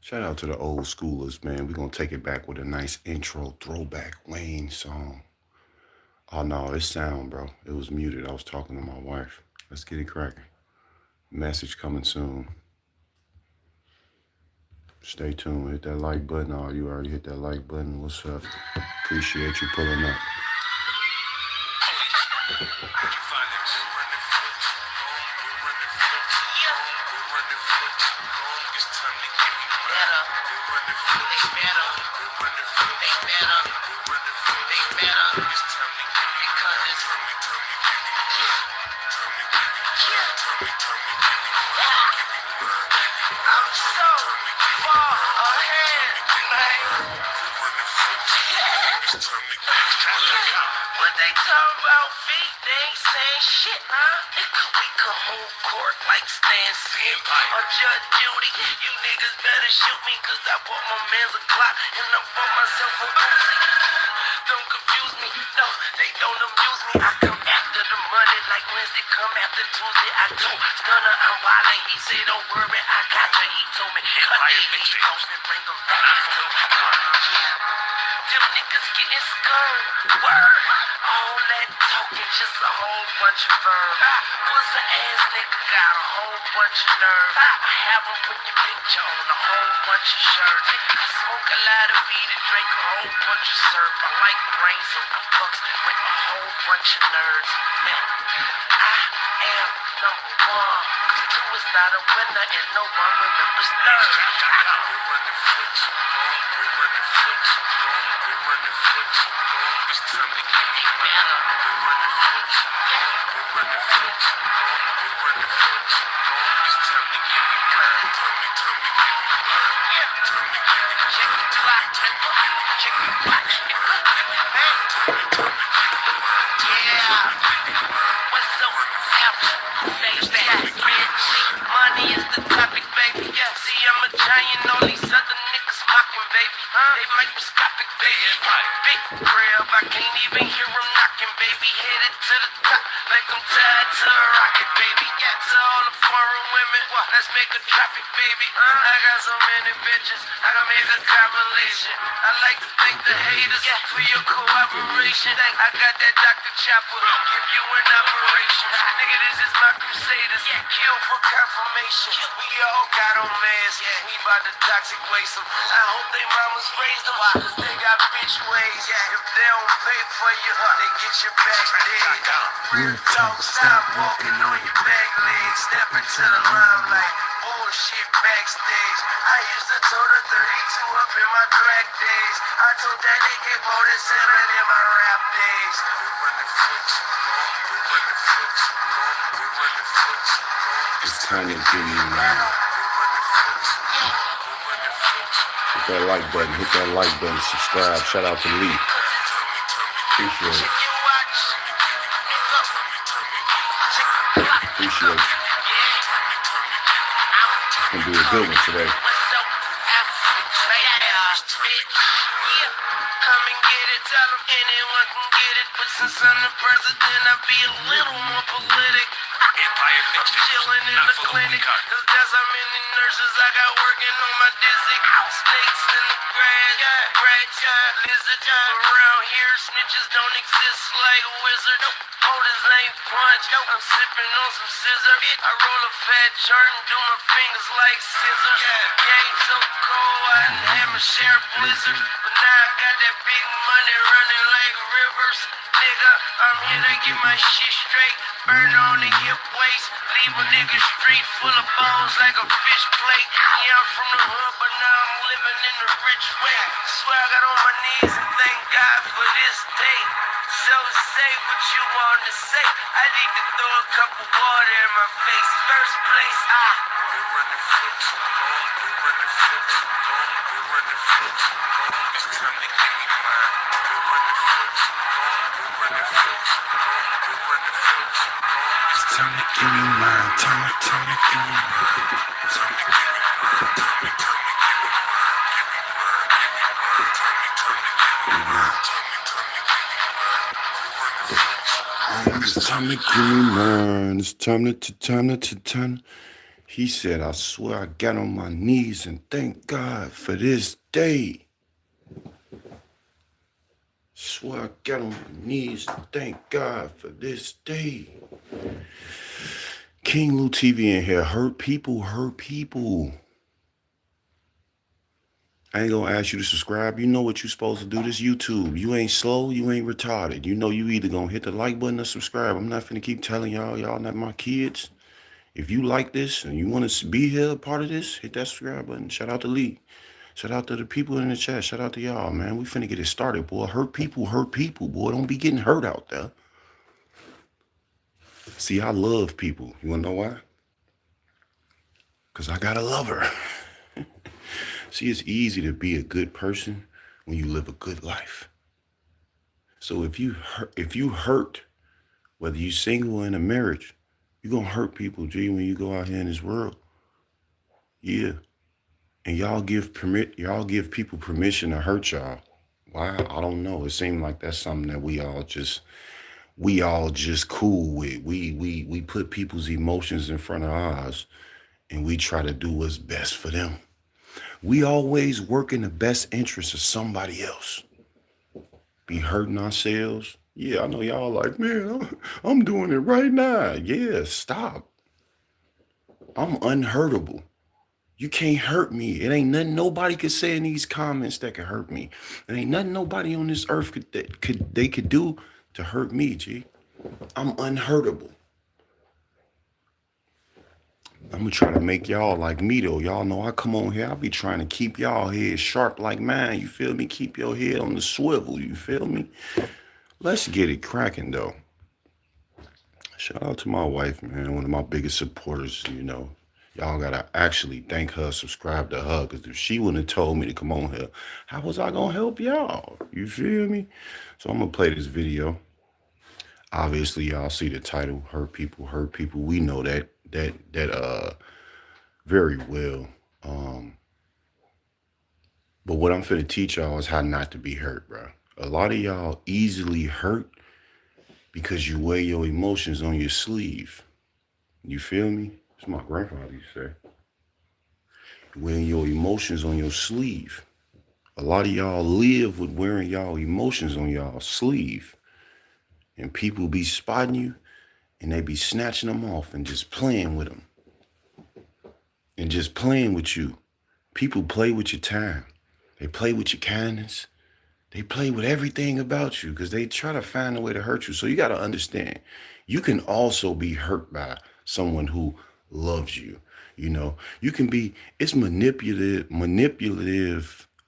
Shout out to the old schoolers, man. We're gonna take it back with a nice intro throwback Wayne song. Oh no, it's sound, bro. It was muted. I was talking to my wife. Let's get it cracking. Message coming soon. Stay tuned. Hit that like button. Oh, you already hit that like button. What's up? Appreciate you pulling up. What they talk about feet, they ain't saying shit, huh? We could hold court like Stan Smith or Judge Judy. You niggas better shoot me, cause I bought my man's a Glock and I bought myself a Uzi. Don't confuse me, no, they don't amuse me. I come after the money like Wednesday, come after Tuesday. I told Stunner I'm wildin', he said don't worry, I got you. He told me cut the East Coast and bring them back to me. Them niggas getting scared. Word. All that talking, just a whole bunch of verb. Pussy ass nigga got a whole bunch of nerve. I have him put your picture on a whole bunch of shirts. I smoke a lot of weed and drink a whole bunch of syrup. I like brains, so I fucks with a whole bunch of nerds. Man, I am number one. Cause two is not a winner and no one remembers third. We run the flicks, we run the flicks, we run the flicks. It's time to get me better. We run the flicks, we run the flicks, we run the flicks. It's time to get me better. Tell me, get me better. Yeah, tell me, get me check the clock, check the watch. Yeah, what's up? Money is the topic, baby. Yeah, see, I'm a giant. All these other niggas mocking, baby. They microscopic, baby. Big crib, I can't even hear them knocking, baby. Headed to the top, like I'm tied to a rocket, baby. Yeah, to all the foreign women, let's make a traffic, baby. I got so many bitches, I can make a compilation. I like to thank the haters for your cooperation. I got that Dr. Chopper, give you an operation. Nigga, this is my crusaders, kill for confirmation. We all got on masks, we bout to toxic waste them. I hope they mamas raised them, cause they got bitch ways. If they don't pay for you, they get your back dead. Real talk, stop walking on your back legs. Step into the limelight, bullshit backstage. I used to tote a 32 up in my crack days. I told that nigga 47 in my rap days. We run the flicks, we run the flicks, we run the flicks. It's time to give me mine. Hit that like button. Hit that like button. Subscribe. Shout out to Lee. Appreciate it. Appreciate you. It's gonna be a good one today. Come and get it, tell them anyone can get it. But since I'm the president, I'll be a little more politic. I'm chilling in the clinic, cause there's so many nurses I got working on my dizzy. Snakes in the grass, rats, lizards. Around here, snitches don't exist like a wizard. Holders ain't punch, I'm sipping on some scissor. I roll a fat chart and do my fingers like scissors. Game so cold, I hammer share blizzard. But now I got that big money running like rivers. Nigga, I'm here to get my shit straight. Burn on the hip waist. Leave a nigga street full of bones like a fish plate. Yeah, I'm from the hood, but now I'm living in the rich way. Swear I got on my knees and thank God for this day. So say what you want to say. I need to throw a cup of water in my face. First place, we run the flicks, we run the flicks, we run the flicks. It's time to give me mine. We run the flicks, we run the flicks, we run the flicks. It's time to give me mine. Time to give me mine. Time to give me mine. Tell me, give me mine. Give me mine, give me mine. Tell me, give me mine. Tell me, give me mine. We run the flicks. It's time to give me mine. It's time to. He said, I swear I got on my knees and thank God for this day. Swear I got on my knees and thank God for this day. King Lou TV in here. Hurt people, hurt people. I ain't gonna ask you to subscribe. You know what you're supposed to do. This YouTube. You ain't slow, you ain't retarded. You know you either gonna hit the like button or subscribe. I'm not finna keep telling y'all not my kids. If you like this and you want to be here, part of this, hit that subscribe button. Shout out to Lee. Shout out to the people in the chat. Shout out to y'all, man. We finna get it started, boy. Hurt people, boy. Don't be getting hurt out there. See, I love people. You wanna know why? Because I got a lover. See, it's easy to be a good person when you live a good life. So if you hurt, whether you single or in a marriage, you're gonna hurt people, G, when you go out here in this world. Yeah. And y'all give people permission to hurt y'all. Why? I don't know. It seems like that's something that we all just cool with. We put people's emotions in front of ours and we try to do what's best for them. We always work in the best interest of somebody else. Be hurting ourselves. Yeah, I know y'all like, man, I'm doing it right now. Yeah, stop. I'm unhurtable. You can't hurt me. It ain't nothing nobody could say in these comments that could hurt me. There ain't nothing nobody on this earth could do to hurt me, G. I'm unhurtable. I'm gonna try to make y'all like me though. Y'all know I come on here, I be trying to keep y'all head sharp like mine. You feel me? Keep your head on the swivel. You feel me? Let's get it cracking though. Shout out to my wife, man. One of my biggest supporters, you know. Y'all gotta actually thank her, subscribe to her, because if she wouldn't have told me to come on here, how was I gonna help y'all? You feel me? So I'm gonna play this video. Obviously, y'all see the title, Hurt People, Hurt People. We know that very well. But what I'm finna teach y'all is how not to be hurt, bro. A lot of y'all easily hurt because you wear your emotions on your sleeve. You feel me? That's what my grandfather used to say. Wearing your emotions on your sleeve. A lot of y'all live with wearing y'all emotions on y'all sleeve. And people be spotting you and they be snatching them off and just playing with them. And just playing with you. People play with your time. They play with your kindness. They play with everything about you because they try to find a way to hurt you. So you got to understand, you can also be hurt by someone who loves you. You know, you can be, it's manipulative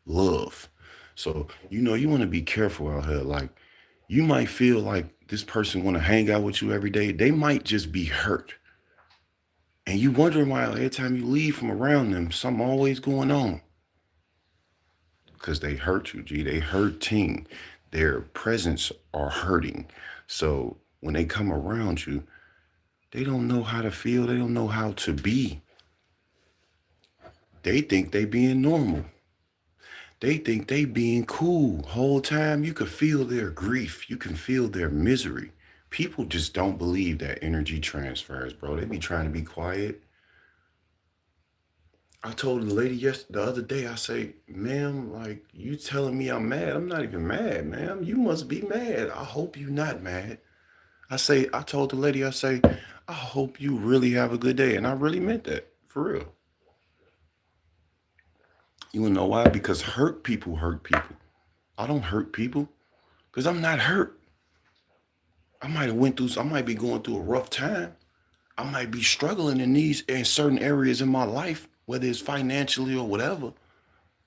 love. So, you know, you want to be careful out here. Like, you might feel like this person want to hang out with you every day. They might just be hurt. And you wondering why every time you leave from around them, something always going on. Because they hurt you, G. They hurting. Their presence are hurting. So when they come around you, they don't know how to feel. They don't know how to be. They think they being normal. They think they being cool. Whole time you could feel their grief. You can feel their misery. People just don't believe that energy transfers, bro. They be trying to be quiet. I told the lady the other day, I say, ma'am, like, you telling me I'm mad. I'm not even mad, ma'am. You must be mad. I hope you're not mad. I told the lady, I say, I hope you really have a good day. And I really meant that, for real. You wanna know why? Because hurt people hurt people. I don't hurt people because I'm not hurt. I might be going through a rough time. I might be struggling in certain areas in my life, whether it's financially or whatever.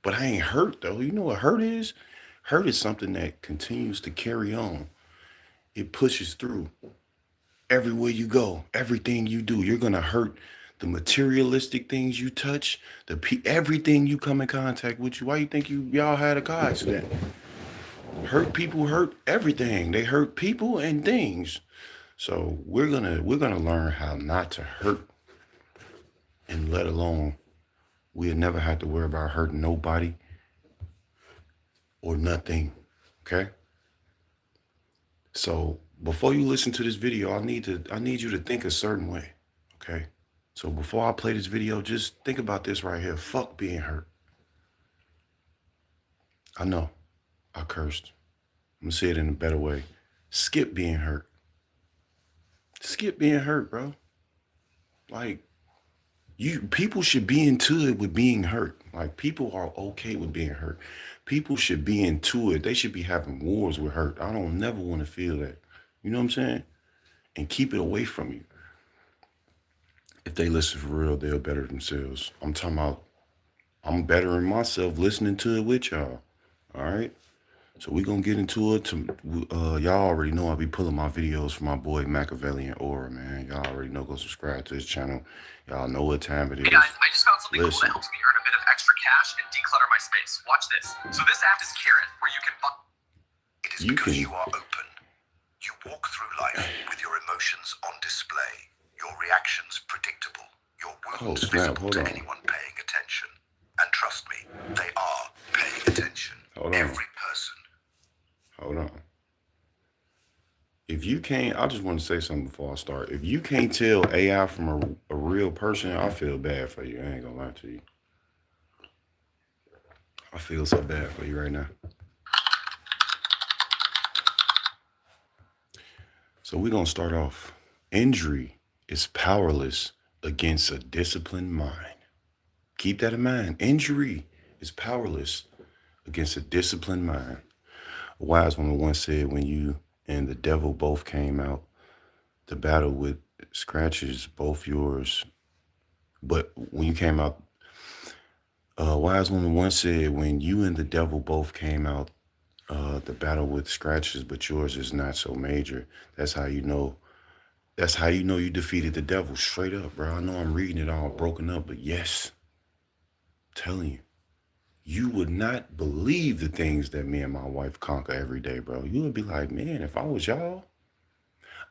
But I ain't hurt though. You know what hurt is? Hurt is something that continues to carry on. It pushes through. Everywhere you go, everything you do, you're gonna hurt the materialistic things you touch, everything you come in contact with you. Why you think y'all had a car accident? Hurt people hurt everything. They hurt people and things. So we're gonna learn how not to hurt, and let alone we'll never have to worry about hurting nobody or nothing. Okay? So before you listen to this video, I need you to think a certain way. Okay? So before I play this video, just think about this right here. Fuck being hurt. I know I cursed. I'm gonna say it in a better way. Skip being hurt. Skip being hurt, bro. Like, people should be into it with being hurt. Like, people are okay with being hurt. People should be into it. They should be having wars with hurt. I don't never want to feel that. You know what I'm saying? And keep it away from you. If they listen for real, they'll better themselves. I'm talking about I'm bettering myself listening to it with y'all. All right. So we're gonna get into it. Y'all already know I'll be pulling my videos from my boy Machiavellian Aura, man. Y'all already know. Go subscribe to his channel. Y'all know what time it is. Hey guys, I just found something cool Listen. that helps me earn a bit of extra cash and declutter my space. Watch this. So this app is Carrot, where you can buy. It is You because can- you are open. You walk through life with your emotions on display, your reactions predictable, your wounds snap, visible hold to on. anyone paying attention. And trust me, they are paying attention. Hold on. Every person. Hold on. If you can't, I just want to say something before I start. If you can't tell AI from a real person, I feel bad for you. I ain't gonna lie to you. I feel so bad for you right now. So we're gonna start off. Injury is powerless against a disciplined mind. Keep that in mind. Injury is powerless against a disciplined mind. A wise woman once said, when you and the devil both came out, the battle with scratches, both yours. But when you came out, a wise woman once said, when you and the devil both came out, the battle with scratches, but yours is not so major. That's how you know. That's how you know you defeated the devil. Straight up, bro. I know I'm reading it all broken up, but yes, I'm telling you. You would not believe the things that me and my wife conquer every day, bro. You would be like, man, if I was y'all,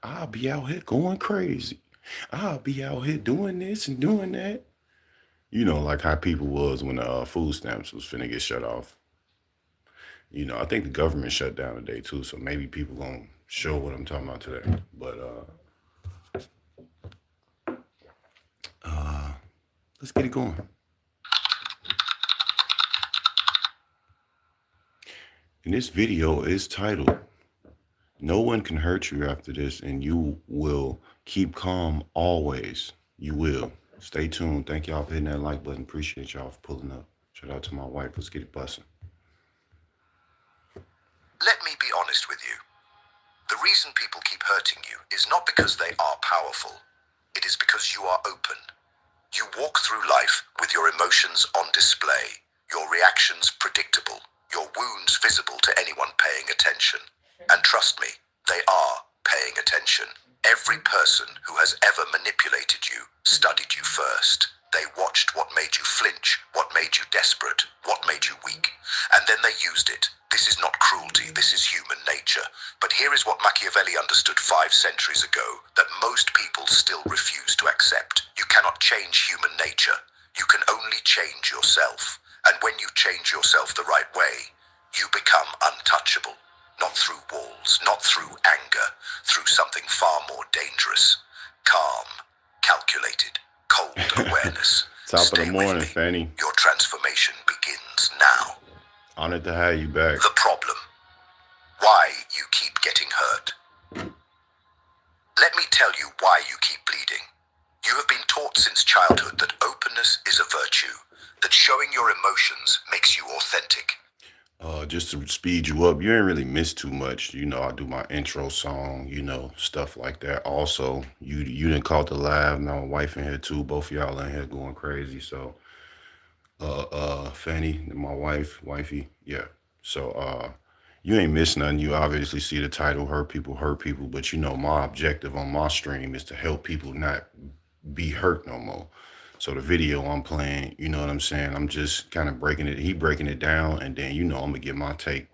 I'll be out here going crazy. I'll be out here doing this and doing that. You know, like how people was when the food stamps was finna get shut off. You know, I think the government shut down today too, so maybe people gonna show what I'm talking about today. But let's get it going. And this video is titled, "No one can hurt you after this, and you will keep calm always. You will." Stay tuned. Thank y'all for hitting that like button. Appreciate y'all for pulling up. Shout out to my wife. Let's get it busting. Let me be honest with you. The reason people keep hurting you is not because they are powerful. It is because you are open. You walk through life with your emotions on display, your reactions predictable, your wounds visible to anyone paying attention. And trust me, they are paying attention. Every person who has ever manipulated you studied you first. They watched what made you flinch, what made you desperate, what made you weak, and then they used it. This is not cruelty, this is human nature. But here is what Machiavelli understood 5 centuries ago that most people still refuse to accept. You cannot change human nature. You can only change yourself. And when you change yourself the right way, you become untouchable. Not through walls, not through anger, through something far more dangerous. Calm, calculated, cold awareness. Top of Stay the with morning, me. Fanny. Your transformation begins now. Honored to have you back. The problem. Why you keep getting hurt. Let me tell you why you keep bleeding. You have been taught since childhood that openness is a virtue, that showing your emotions makes you authentic. Just to speed you up, you ain't really missed too much. You know, I do my intro song, you know, stuff like that. Also, you didn't call the live. Now my wife in here too. Both of y'all in here going crazy. So Fanny, my wifey, yeah. So you ain't missed nothing. You obviously see the title, hurt people, but you know my objective on my stream is to help people not be hurt no more. So the video I'm playing, you know what I'm saying? I'm just kind of breaking it down, and then, you know, I'm gonna get my take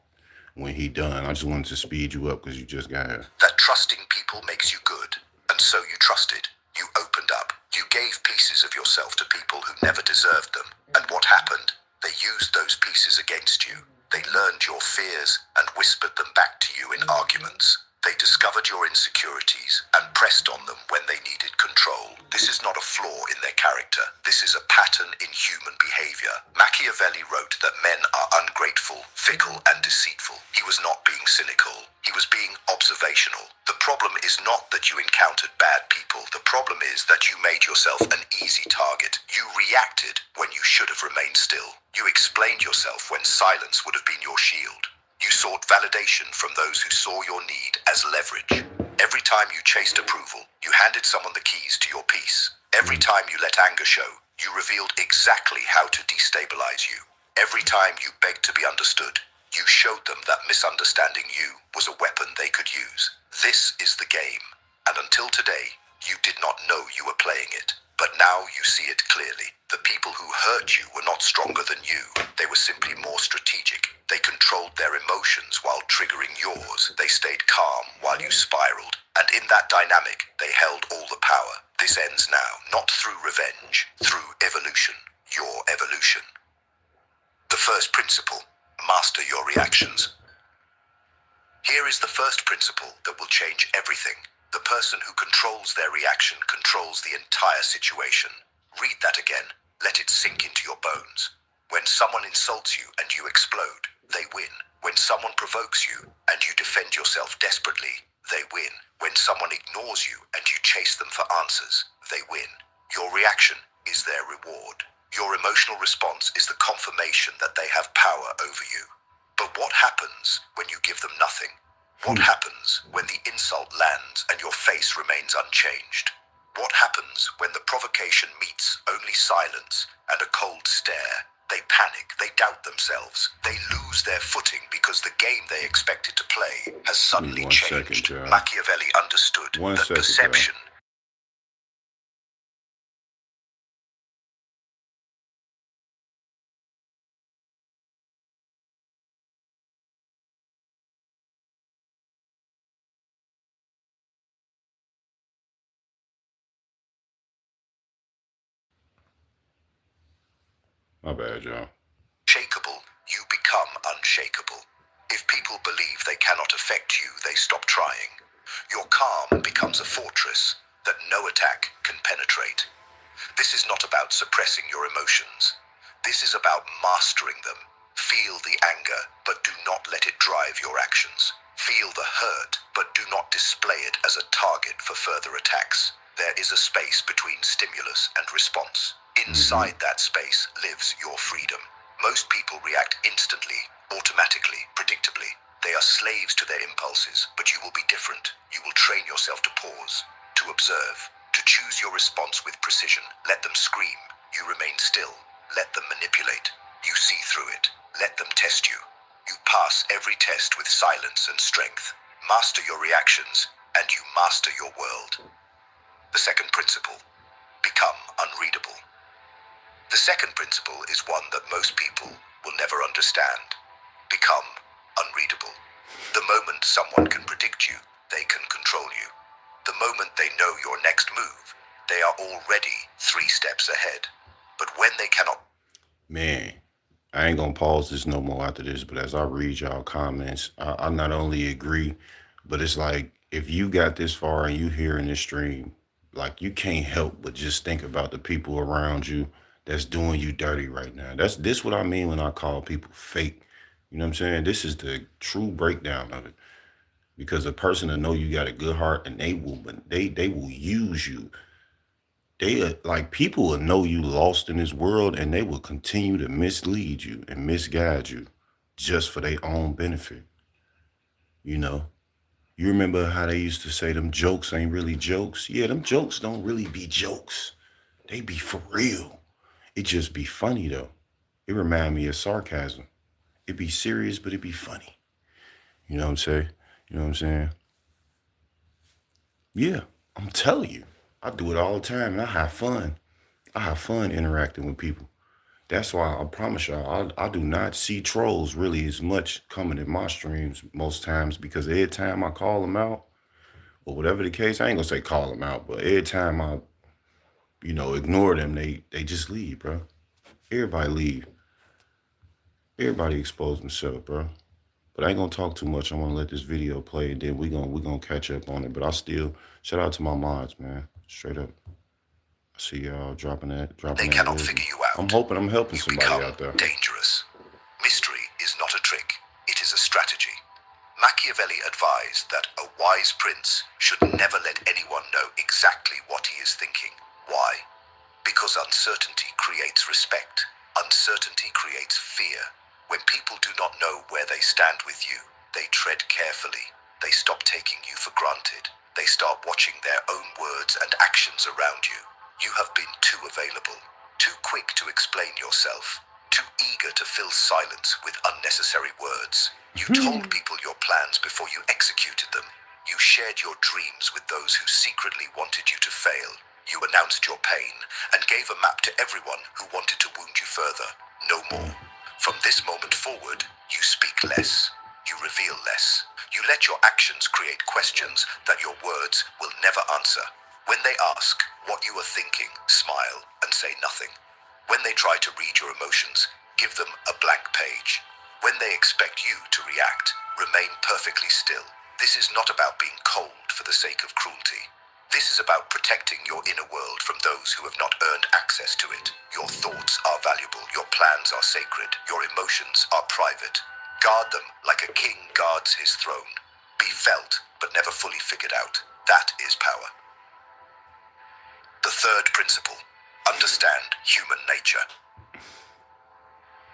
when he done. I just wanted to speed you up because you just got here. That trusting people makes you good, and so you trusted. You opened up. You gave pieces of yourself to people who never deserved them. And what happened? They used those pieces against you. They learned your fears and whispered them back to you in arguments. They discovered your insecurities and pressed on them when they needed control. This is not a flaw in their character. This is a pattern in human behavior. Machiavelli wrote that men are ungrateful, fickle, and deceitful. He was not being cynical. He was being observational. The problem is not that you encountered bad people. The problem is that you made yourself an easy target. You reacted when you should have remained still. You explained yourself when silence would have been your shield. You sought validation from those who saw your need as leverage. Every time you chased approval, you handed someone the keys to your peace. Every time you let anger show, you revealed exactly how to destabilize you. Every time you begged to be understood, you showed them that misunderstanding you was a weapon they could use. This is the game, and until today, you did not know you were playing it. But now you see it clearly. The people who hurt you were not stronger than you. They were simply more strategic. They controlled their emotions while triggering yours. They stayed calm while you spiraled. And in that dynamic, they held all the power. This ends now, not through revenge, through evolution. Your evolution. The first principle, master your reactions. Here is the first principle that will change everything. The person who controls their reaction controls the entire situation. Read that again. Let it sink into your bones. When someone insults you and you explode, they win. When someone provokes you and you defend yourself desperately, they win. When someone ignores you and you chase them for answers, they win. Your reaction is their reward. Your emotional response is the confirmation that they have power over you. But what happens when you give them nothing? What happens when the insult lands and your face remains unchanged? What happens when the provocation meets only silence and a cold stare? They panic, they doubt themselves, they lose their footing because the game they expected to play has suddenly changed. Machiavelli understood that perception. My bad, y'all. Shakable, you become unshakable. If people believe they cannot affect you, they stop trying. Your calm becomes a fortress that no attack can penetrate. This is not about suppressing your emotions. This is about mastering them. Feel the anger, but do not let it drive your actions. Feel the hurt, but do not display it as a target for further attacks. There is a space between stimulus and response. Inside that space lives your freedom. Most people react instantly, automatically, predictably. They are slaves to their impulses, but you will be different. You will train yourself to pause, to observe, to choose your response with precision. Let them scream. You remain still. Let them manipulate. You see through it. Let them test you. You pass every test with silence and strength. Master your reactions, and you master your world. The second principle, become unreadable. The second principle is one that most people will never understand. Become unreadable. The moment someone can predict you, they can control you. The moment they know your next move, they are already 3 steps ahead. But when they cannot... Man, I ain't gonna pause this no more after this, but as I read y'all comments, I not only agree, but it's like if you got this far and you here in this stream, like you can't help but just think about the people around you that's doing you dirty right now. That's this what I mean when I call people fake. You know what I'm saying? This is the true breakdown of it. Because a person will know you got a good heart and they will use you. Like people will know you lost in this world and they will continue to mislead you and misguide you just for their own benefit. You know? You remember how they used to say them jokes ain't really jokes? Yeah, them jokes don't really be jokes. They be for real. It just be funny though. It remind me of sarcasm. It be serious, but it be funny. You know what I'm saying? You know what I'm saying? Yeah, I'm telling you. I do it all the time and I have fun. I have fun interacting with people. That's why I promise y'all, I do not see trolls really as much coming in my streams most times because every time I call them out, or whatever the case, I ain't gonna say call them out, but every time I, ignore them, they just leave, bro. Everybody leave. Everybody expose themselves, bro. But I ain't gonna talk too much. I'm gonna let this video play, and then we gonna catch up on it. But I still shout out to my mods, man. Straight up. I see y'all dropping They that cannot wisdom. figure you I'm out. hoping I'm helping You somebody become out there. dangerous. Mystery is not a trick, it is a strategy. Machiavelli advised that a wise prince should never let anyone know exactly what he is thinking. Why? Because uncertainty creates respect. Uncertainty creates fear. When people do not know where they stand with you, they tread carefully. They stop taking you for granted. They start watching their own words and actions around you. You have been too available, too quick to explain yourself, too eager to fill silence with unnecessary words. You told people your plans before you executed them. You shared your dreams with those who secretly wanted you to fail. You announced your pain and gave a map to everyone who wanted to wound you further. No more. From this moment forward, you speak less. You reveal less. You let your actions create questions that your words will never answer. When they ask what you are thinking, smile and say nothing. When they try to read your emotions, give them a blank page. When they expect you to react, remain perfectly still. This is not about being cold for the sake of cruelty. This is about protecting your inner world from those who have not earned access to it. Your thoughts are valuable, your plans are sacred, your emotions are private. Guard them like a king guards his throne. Be felt, but never fully figured out. That is power. The third principle, understand human nature.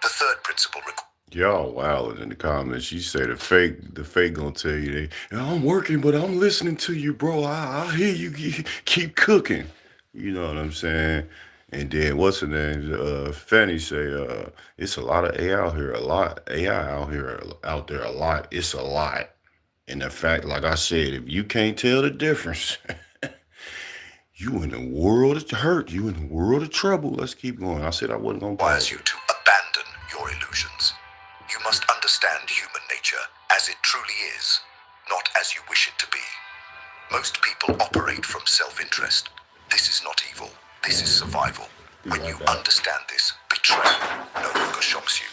The third principle Y'all wild in the comments. You say the fake gonna tell you I'm working, but I'm listening to you, bro. I hear you. Keep cooking. You know what I'm saying? And then what's her name? Fanny say, it's a lot of AI out here, a lot AI out there, a lot. It's a lot. And the fact, like I said, if you can't tell the difference, you in the world of hurt. You in the world of trouble. Let's keep going. I said I wasn't gonna requires pause you it. to abandon your illusions. You must understand human nature as it truly is, not as you wish it to be. Most people operate from self-interest. This is not evil. This is survival. When you understand this, betrayal no longer shocks you.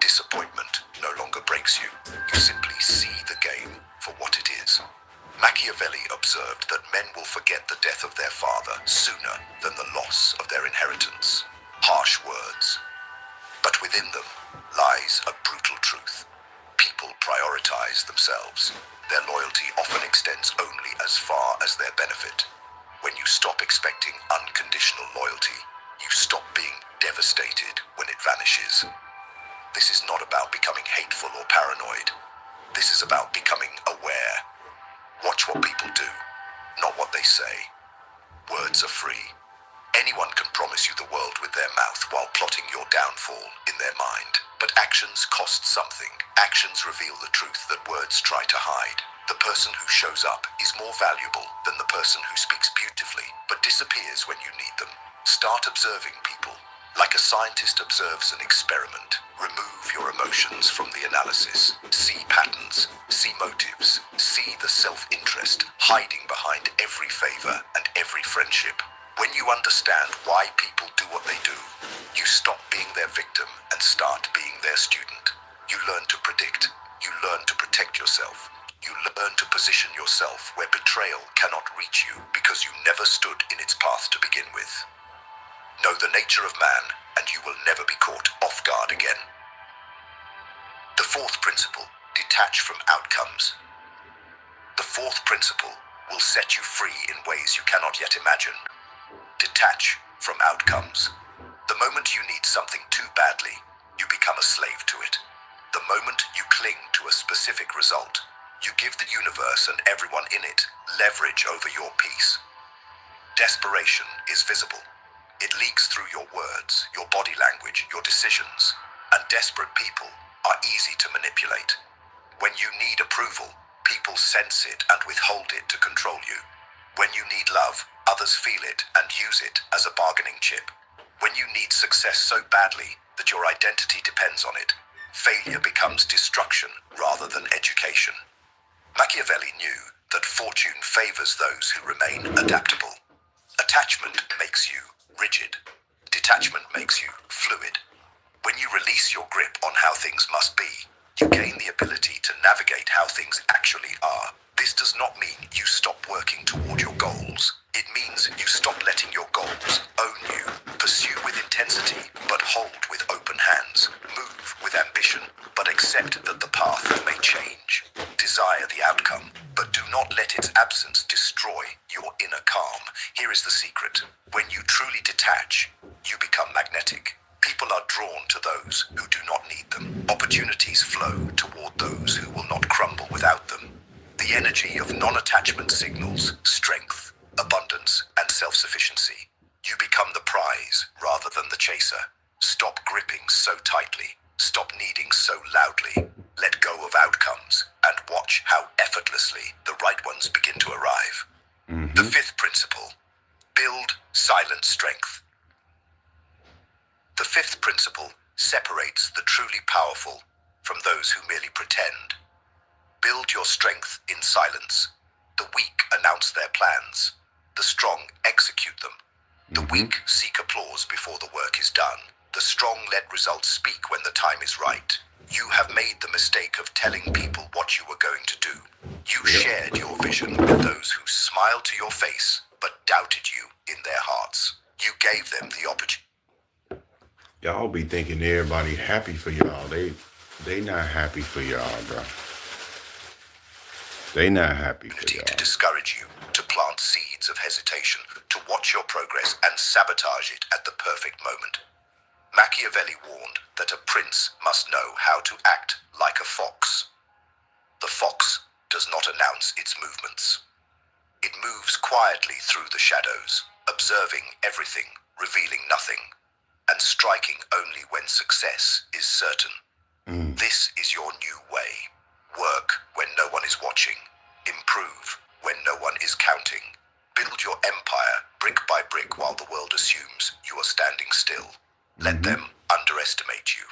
Disappointment no longer breaks you. You simply see the game for what it is. Machiavelli observed that men will forget the death of their father sooner than the loss of their inheritance. Harsh words. But within them lies a brutal truth. People prioritize themselves. Their loyalty often extends only as far as their benefit. When you stop expecting unconditional loyalty, you stop being devastated when it vanishes. This is not about becoming hateful or paranoid. This is about becoming aware. Watch what people do, not what they say. Words are free. Anyone can promise you the world with their mouth while plotting your downfall in their mind. But actions cost something. Actions reveal the truth that words try to hide. The person who shows up is more valuable than the person who speaks beautifully but disappears when you need them. Start observing people. Like a scientist observes an experiment, remove your emotions from the analysis. See patterns, see motives, see the self-interest hiding behind every favor and every friendship. When you understand why people do what they do, you stop being their victim and start being their student. You learn to predict. You learn to protect yourself. You learn to position yourself where betrayal cannot reach you because you never stood in its path to begin with. Know the nature of man, and you will never be caught off guard again. The fourth principle, detach from outcomes. The fourth principle will set you free in ways you cannot yet imagine. Detach from outcomes. The moment you need something too badly, you become a slave to it. The moment you cling to a specific result, you give the universe and everyone in it leverage over your peace. Desperation is visible. It leaks through your words, your body language, your decisions, and desperate people are easy to manipulate. When you need approval, people sense it and withhold it to control you. When you need love, others feel it and use it as a bargaining chip. When you need success so badly that your identity depends on it, failure becomes destruction rather than education. Machiavelli knew that fortune favors those who remain adaptable. Attachment makes you rigid. Detachment makes you fluid. When you release your grip on how things must be, you gain the ability to navigate how things actually are. This does not mean you stop working toward your goals. It means you stop letting your goals own you. Pursue with intensity, but hold with open hands. Move with ambition, but accept that the path may change. Desire the outcome, but do not let its absence destroy your inner calm. Here is the secret. When you truly detach, you become magnetic. People are drawn to those who do not need them. Opportunities flow toward those who will not crumble without them. The energy of non-attachment signals strength, abundance, and self-sufficiency. You become the prize rather than the chaser. Stop gripping so tightly. Stop needing so loudly. Let go of outcomes and watch how effortlessly the right ones begin to arrive. The fifth principle, build silent strength. The fifth principle separates the truly powerful from those who merely pretend. Build your strength in silence. The weak announce their plans. The strong execute them. The weak seek applause before the work is done. The strong let results speak when the time is right. You have made the mistake of telling people what you were going to do. You shared your vision with those who smiled to your face but doubted you in their hearts. You gave them the opportunity. Y'all be thinking everybody happy for y'all. They not happy for y'all, bro. They not happy for To y'all. discourage you, to plant seeds of hesitation, to watch your progress and sabotage it at the perfect moment. Machiavelli warned that a prince must know how to act like a fox. The fox does not announce its movements. It moves quietly through the shadows, observing everything, revealing nothing, and striking only when success is certain. This is your new way. Work when no one is watching. Improve when no one is counting. Build your empire brick by brick while the world assumes you are standing still. Let them underestimate you.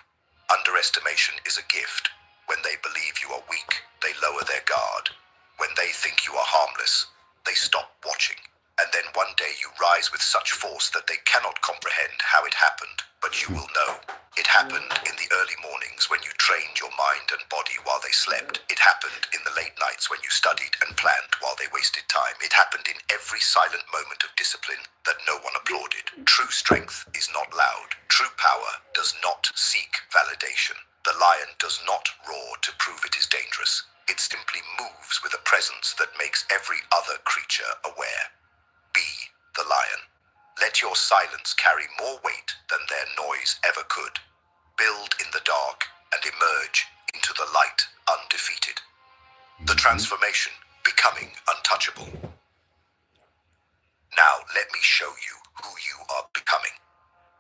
Underestimation is a gift. When they believe you are weak, they lower their guard. When they think you are harmless, they stop watching. And then one day you rise with such force that they cannot comprehend how it happened, but you will know. It happened in the early mornings when you trained your mind and body while they slept. It happened in the late nights when you studied and planned while they wasted time. It happened in every silent moment of discipline that no one applauded. True strength is not loud. True power does not seek validation. The lion does not roar to prove it is dangerous. It simply moves with a presence that makes every other creature aware. Be the lion. Let your silence carry more weight than their noise ever could. Build in the dark and emerge into the light undefeated. The transformation, becoming untouchable. Now let me show you who you are becoming.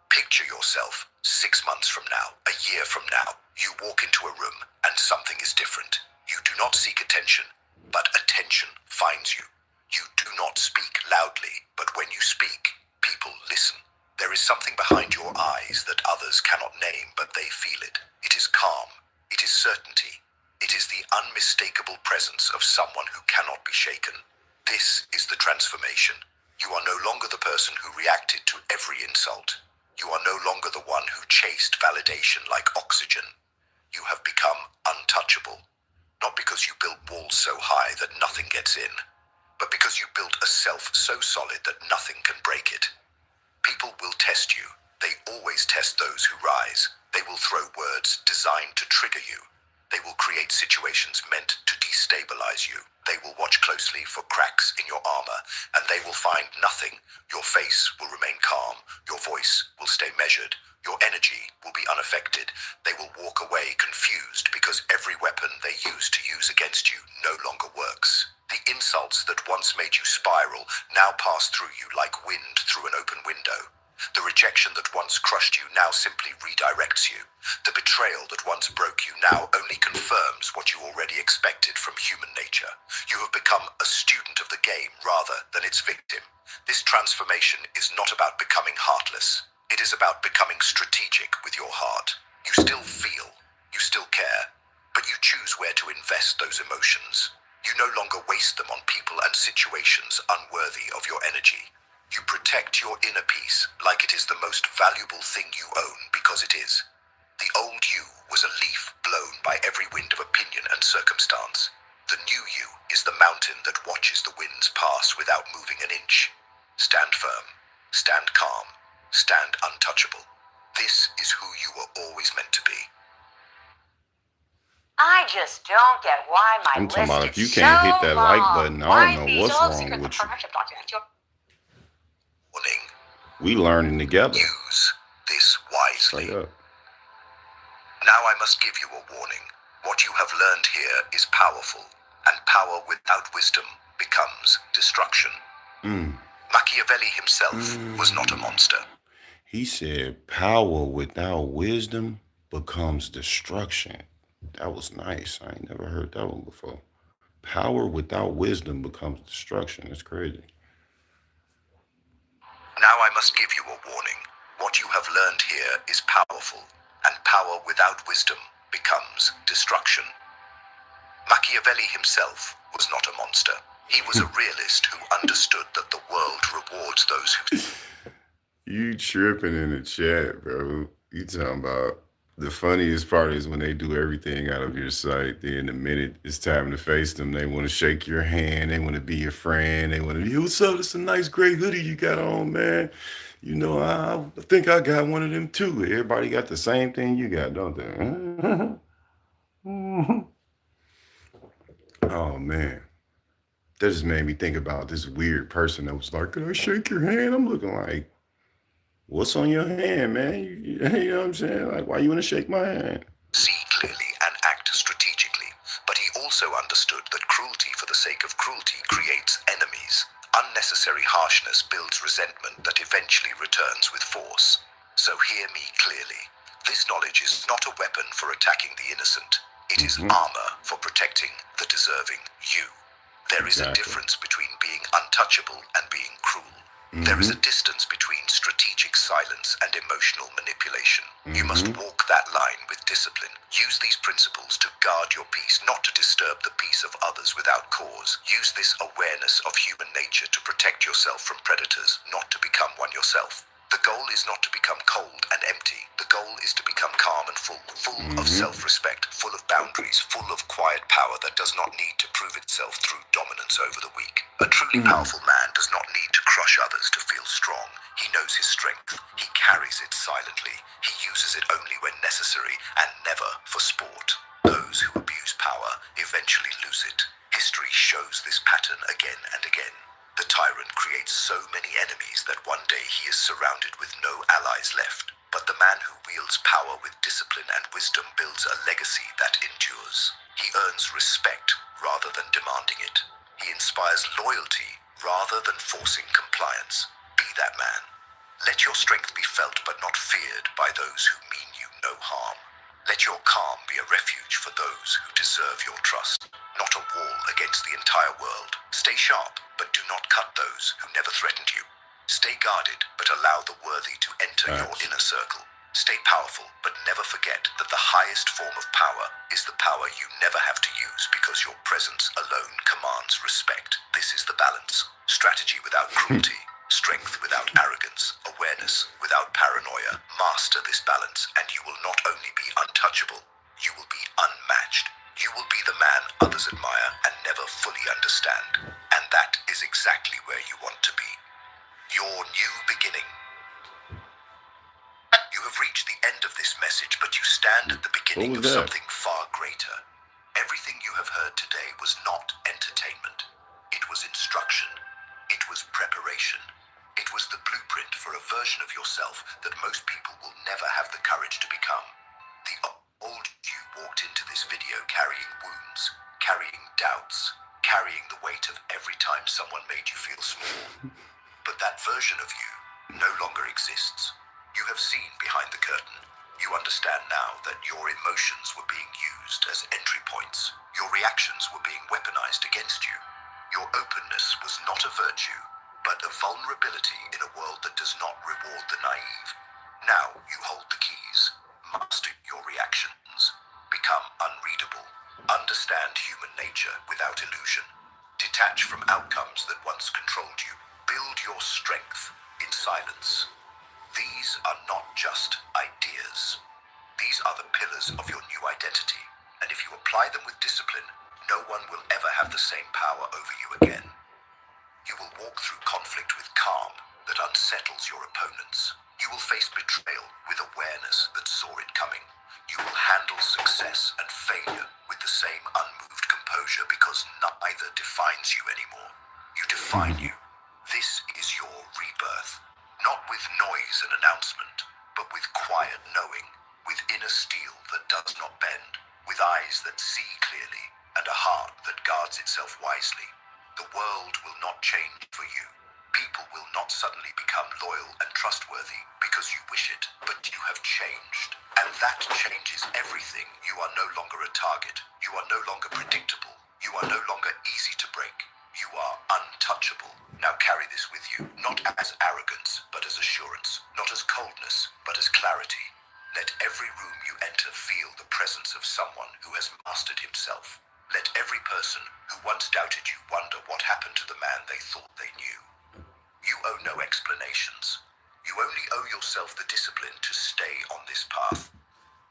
Picture yourself 6 months from now, a year from now. You walk into a room and something is different. You do not seek attention, but attention finds you. You do not speak loudly, but when you speak, people listen. There is something behind your eyes that others cannot name, but they feel it. It is calm. It is certainty. It is the unmistakable presence of someone who cannot be shaken. This is the transformation. You are no longer the person who reacted to every insult. You are no longer the one who chased validation like oxygen. You have become untouchable. Not because you built walls so high that nothing gets in, but because you built a self so solid that nothing can break it. People will test you. They always test those who rise. They will throw words designed to trigger you. They will create situations meant to destabilize you. They will watch closely for cracks in your armor, and they will find nothing. Your face will remain calm. Your voice will stay measured. Your energy will be unaffected. They will walk away confused because every weapon they used to use against you no longer works. The insults that once made you spiral now pass through you like wind through an open window. The rejection that once crushed you now simply redirects you. The betrayal that once broke you now only confirms what you already expected from human nature. You have become a student of the game rather than its victim. This transformation is not about becoming heartless. It is about becoming strategic with your heart. You still feel, you still care, but you choose where to invest those emotions. You no longer waste them on people and situations unworthy of your energy. You protect your inner peace like it is the most valuable thing you own because it is. The old you was a leaf blown by every wind of opinion and circumstance. The new you is the mountain that watches the winds pass without moving an inch. Stand firm, stand calm, stand untouchable. This is who you were always meant to be. I just don't get why my I'm talking about list if you is can't so hit that like long. button, I Why don't know these what's old wrong secrets with of you. partnership documents? Warning, We learning together. use this Straight wisely. up. Now I must give you a warning. What you have learned here is powerful, and power without wisdom becomes destruction. Machiavelli himself was not a monster. He said, power without wisdom becomes destruction. That was nice. I ain't never heard that one before. Power without wisdom becomes destruction. That's crazy. Now I must give you a warning. What you have learned here is powerful, and power without wisdom becomes destruction. Machiavelli himself was not a monster. He was a realist who understood that the world rewards those who... You tripping in the chat, bro. You talking about the funniest part is when they do everything out of your sight. Then the minute it's time to face them, they want to shake your hand. They want to be your friend. They want to be, what's up? It's a nice gray hoodie you got on, man. You know, I think I got one of them too. Everybody got the same thing you got, don't they? Oh, man. That just made me think about this weird person that was like, can I shake your hand? I'm looking like, what's on your hand, man? You know what I'm saying? Like, why you want to shake my hand? see clearly and act strategically, but he also understood that cruelty for the sake of cruelty creates enemies. Unnecessary harshness builds resentment that eventually returns with force. So hear me clearly. This knowledge is not a weapon for attacking the innocent. It is armor for protecting the deserving you. There is a difference between being untouchable and being cruel. There is a distance between strategic silence and emotional manipulation. You must walk that line with discipline. Use these principles to guard your peace, not to disturb the peace of others without cause. Use this awareness of human nature to protect yourself from predators, not to become one yourself. The goal is not to become cold and empty. The goal is to become calm and full of self-respect, full of boundaries, full of quiet power that does not need to prove itself through dominance over the weak. A truly powerful man does not need to crush others to feel strong. He knows his strength. He carries it silently. He uses it only when necessary and never for sport. Those who abuse power eventually lose it. History shows this pattern again and again. The tyrant creates so many enemies that one day he is surrounded with no allies left. But the man who wields power with discipline and wisdom builds a legacy that endures. He earns respect rather than demanding it. He inspires loyalty rather than forcing compliance. Be that man. Let your strength be felt but not feared by those who mean you no harm. Let your calm be a refuge for those who deserve your trust, not a wall against the entire world. Stay sharp, but do not cut those who never threatened you. Stay guarded, but allow the worthy to enter your inner circle. Stay powerful, but never forget that the highest form of power is the power you never have to use because your presence alone commands respect. This is the balance. Strategy without cruelty. Strength without arrogance, awareness without paranoia. Master this balance and you will not only be untouchable, you will be unmatched. You will be the man others admire and never fully understand. And that is exactly where you want to be. Your new beginning. You have reached the end of this message, but you stand at the beginning of something far greater. Everything you have heard today was not entertainment. It was instruction. It was preparation. It was the blueprint for a version of yourself that most people will never have the courage to become. The old you walked into this video carrying wounds, carrying doubts, carrying the weight of every time someone made you feel small. But that version of you no longer exists. You have seen behind the curtain. You understand now that your emotions were being used as entry points. Your reactions were being weaponized against you. Your openness was not a virtue, but a vulnerability in a world that does not reward the naive. Now you hold the keys. Master your reactions. Become unreadable. Understand human nature without illusion. Detach from outcomes that once controlled you. Build your strength in silence. These are not just ideas. These These are the pillars of your new identity, and if you apply them with discipline, no one will ever have the same power over you again. You will walk through conflict with calm that unsettles your opponents. You will face betrayal with awareness that saw it coming. You will handle success and failure with the same unmoved composure because neither defines you anymore. You define you. This is your rebirth. Not with noise and announcement, but with quiet knowing, with inner steel that does not bend, with eyes that see clearly, and a heart that guards itself wisely. The world will not change for you. People will not suddenly become loyal and trustworthy because you wish it, but you have changed. And that changes everything. You are no longer a target. You are no longer predictable. You are no longer easy to break. You are untouchable. Now carry this with you, not as arrogance, but as assurance, not as coldness, but as clarity. Let every room you enter feel the presence of someone who has mastered himself. Let every person who once doubted you wonder what happened to the man they thought they knew. You owe no explanations. You only owe yourself the discipline to stay on this path.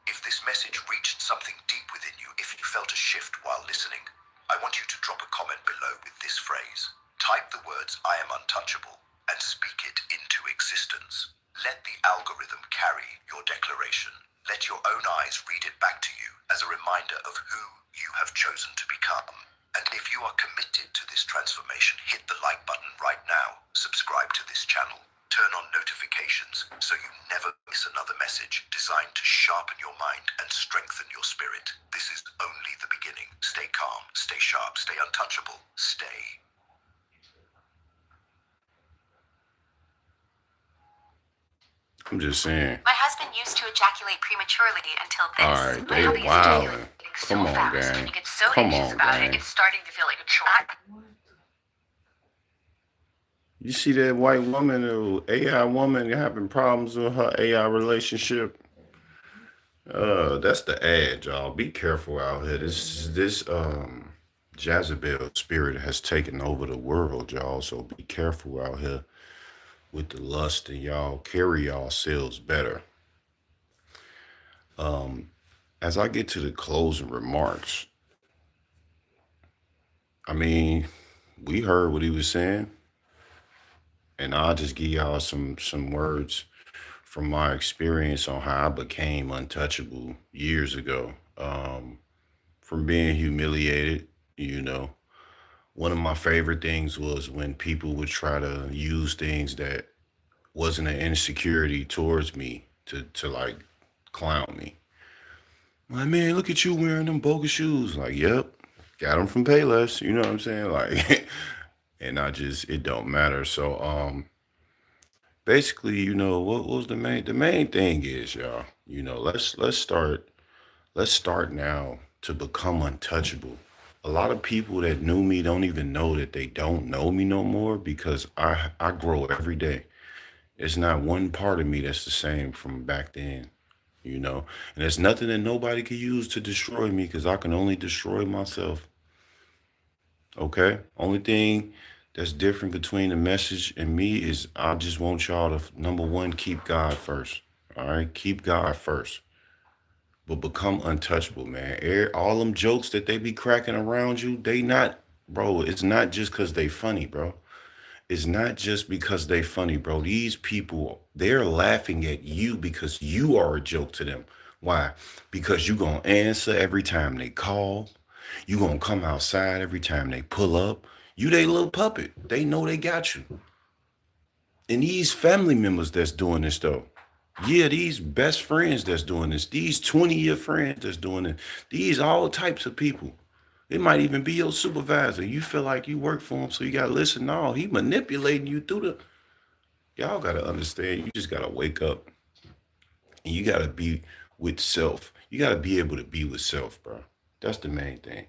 If this message reached something deep within you, if you felt a shift while listening, I want you to drop a comment below with this phrase. Type the words "I am untouchable" and speak it into existence. Let the algorithm carry your declaration. Let your own eyes read it back to you as a reminder of who you have chosen to become. And if you are committed to this transformation, hit the like button right now. Subscribe to this channel. Turn on notifications so you never miss another message designed to sharpen your mind and strengthen your spirit. This is only the beginning. Stay calm, stay sharp, stay untouchable, stay. I'm just saying. My husband used to ejaculate prematurely until this. All right, My they hubby is wildin'. ejaculating so Come on, fast, gang. and he gets so Come anxious on, about gang. it, it's starting to feel like a chore. You see that white woman, AI woman, having problems with her AI relationship? That's the ad, y'all. Be careful out here. This Jezebel spirit has taken over the world, y'all. So be careful out here with the lust, and y'all carry yourselves better. As I get to the closing remarks, I mean, we heard what he was saying, and I'll just give y'all some words from my experience on how I became untouchable years ago. From being humiliated, you know. One of my favorite things was when people would try to use things that wasn't an insecurity towards me to like clown me. Like, man, look at you wearing them bogus shoes. Like, yep, got them from Payless. You know what I'm saying? Like, and it don't matter. So, basically, you know, what was the main thing is, y'all, you know, let's start now to become untouchable. A lot of people that knew me don't even know that they don't know me no more because I grow every day. It's not one part of me that's the same from back then, you know. And there's nothing that nobody can use to destroy me because I can only destroy myself. Okay? Only thing that's different between the message and me is I just want y'all to, number one, keep God first. All right? Keep God first. But become untouchable, man. All them jokes that they be cracking around you, they not, bro, it's not just because they funny, bro. It's not just because they funny, bro. These people, they're laughing at you because you are a joke to them. Why? Because you going to answer every time they call. You going to come outside every time they pull up. You they little puppet. They know they got you. And these family members that's doing this, though. Yeah, these best friends that's doing this. These 20-year friends that's doing it. These all types of people. It might even be your supervisor. You feel like you work for him, so you got to listen. No, he manipulating you through the... Y'all got to understand. You just got to wake up. And you got to be with self. You got to be able to be with self, bro. That's the main thing.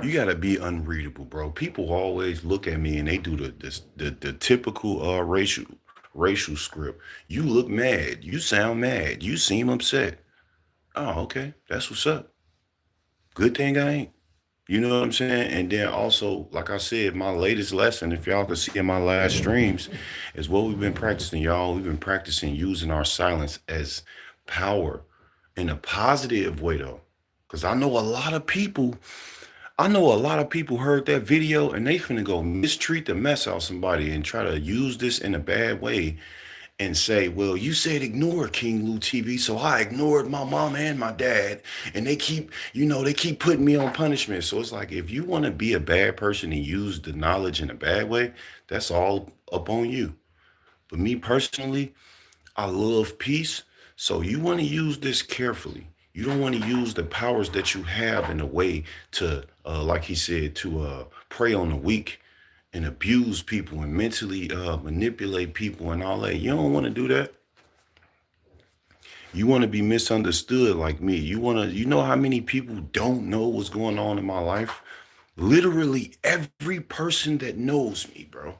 You got to be unreadable, bro. People always look at me and they do the typical racial script. You look mad. You sound mad. You seem upset. Oh, okay. That's what's up. Good thing I ain't. You know what I'm saying? And then also, like I said, my latest lesson, if y'all could see in my last streams, is what we've been practicing, y'all. We've been practicing using our silence as power in a positive way, though. Because I know a lot of people heard that video and they finna go mistreat the mess out of somebody and try to use this in a bad way and say, well, you said ignore King Lou TV, so I ignored my mom and my dad, and they keep putting me on punishment. So it's like, if you want to be a bad person and use the knowledge in a bad way, that's all up on you. But me personally, I love peace. So you want to use this carefully. You don't want to use the powers that you have in a way to, like he said, to prey on the weak and abuse people and mentally manipulate people and all that. You don't want to do that. You want to be misunderstood like me. You know how many people don't know what's going on in my life? Literally every person that knows me, bro.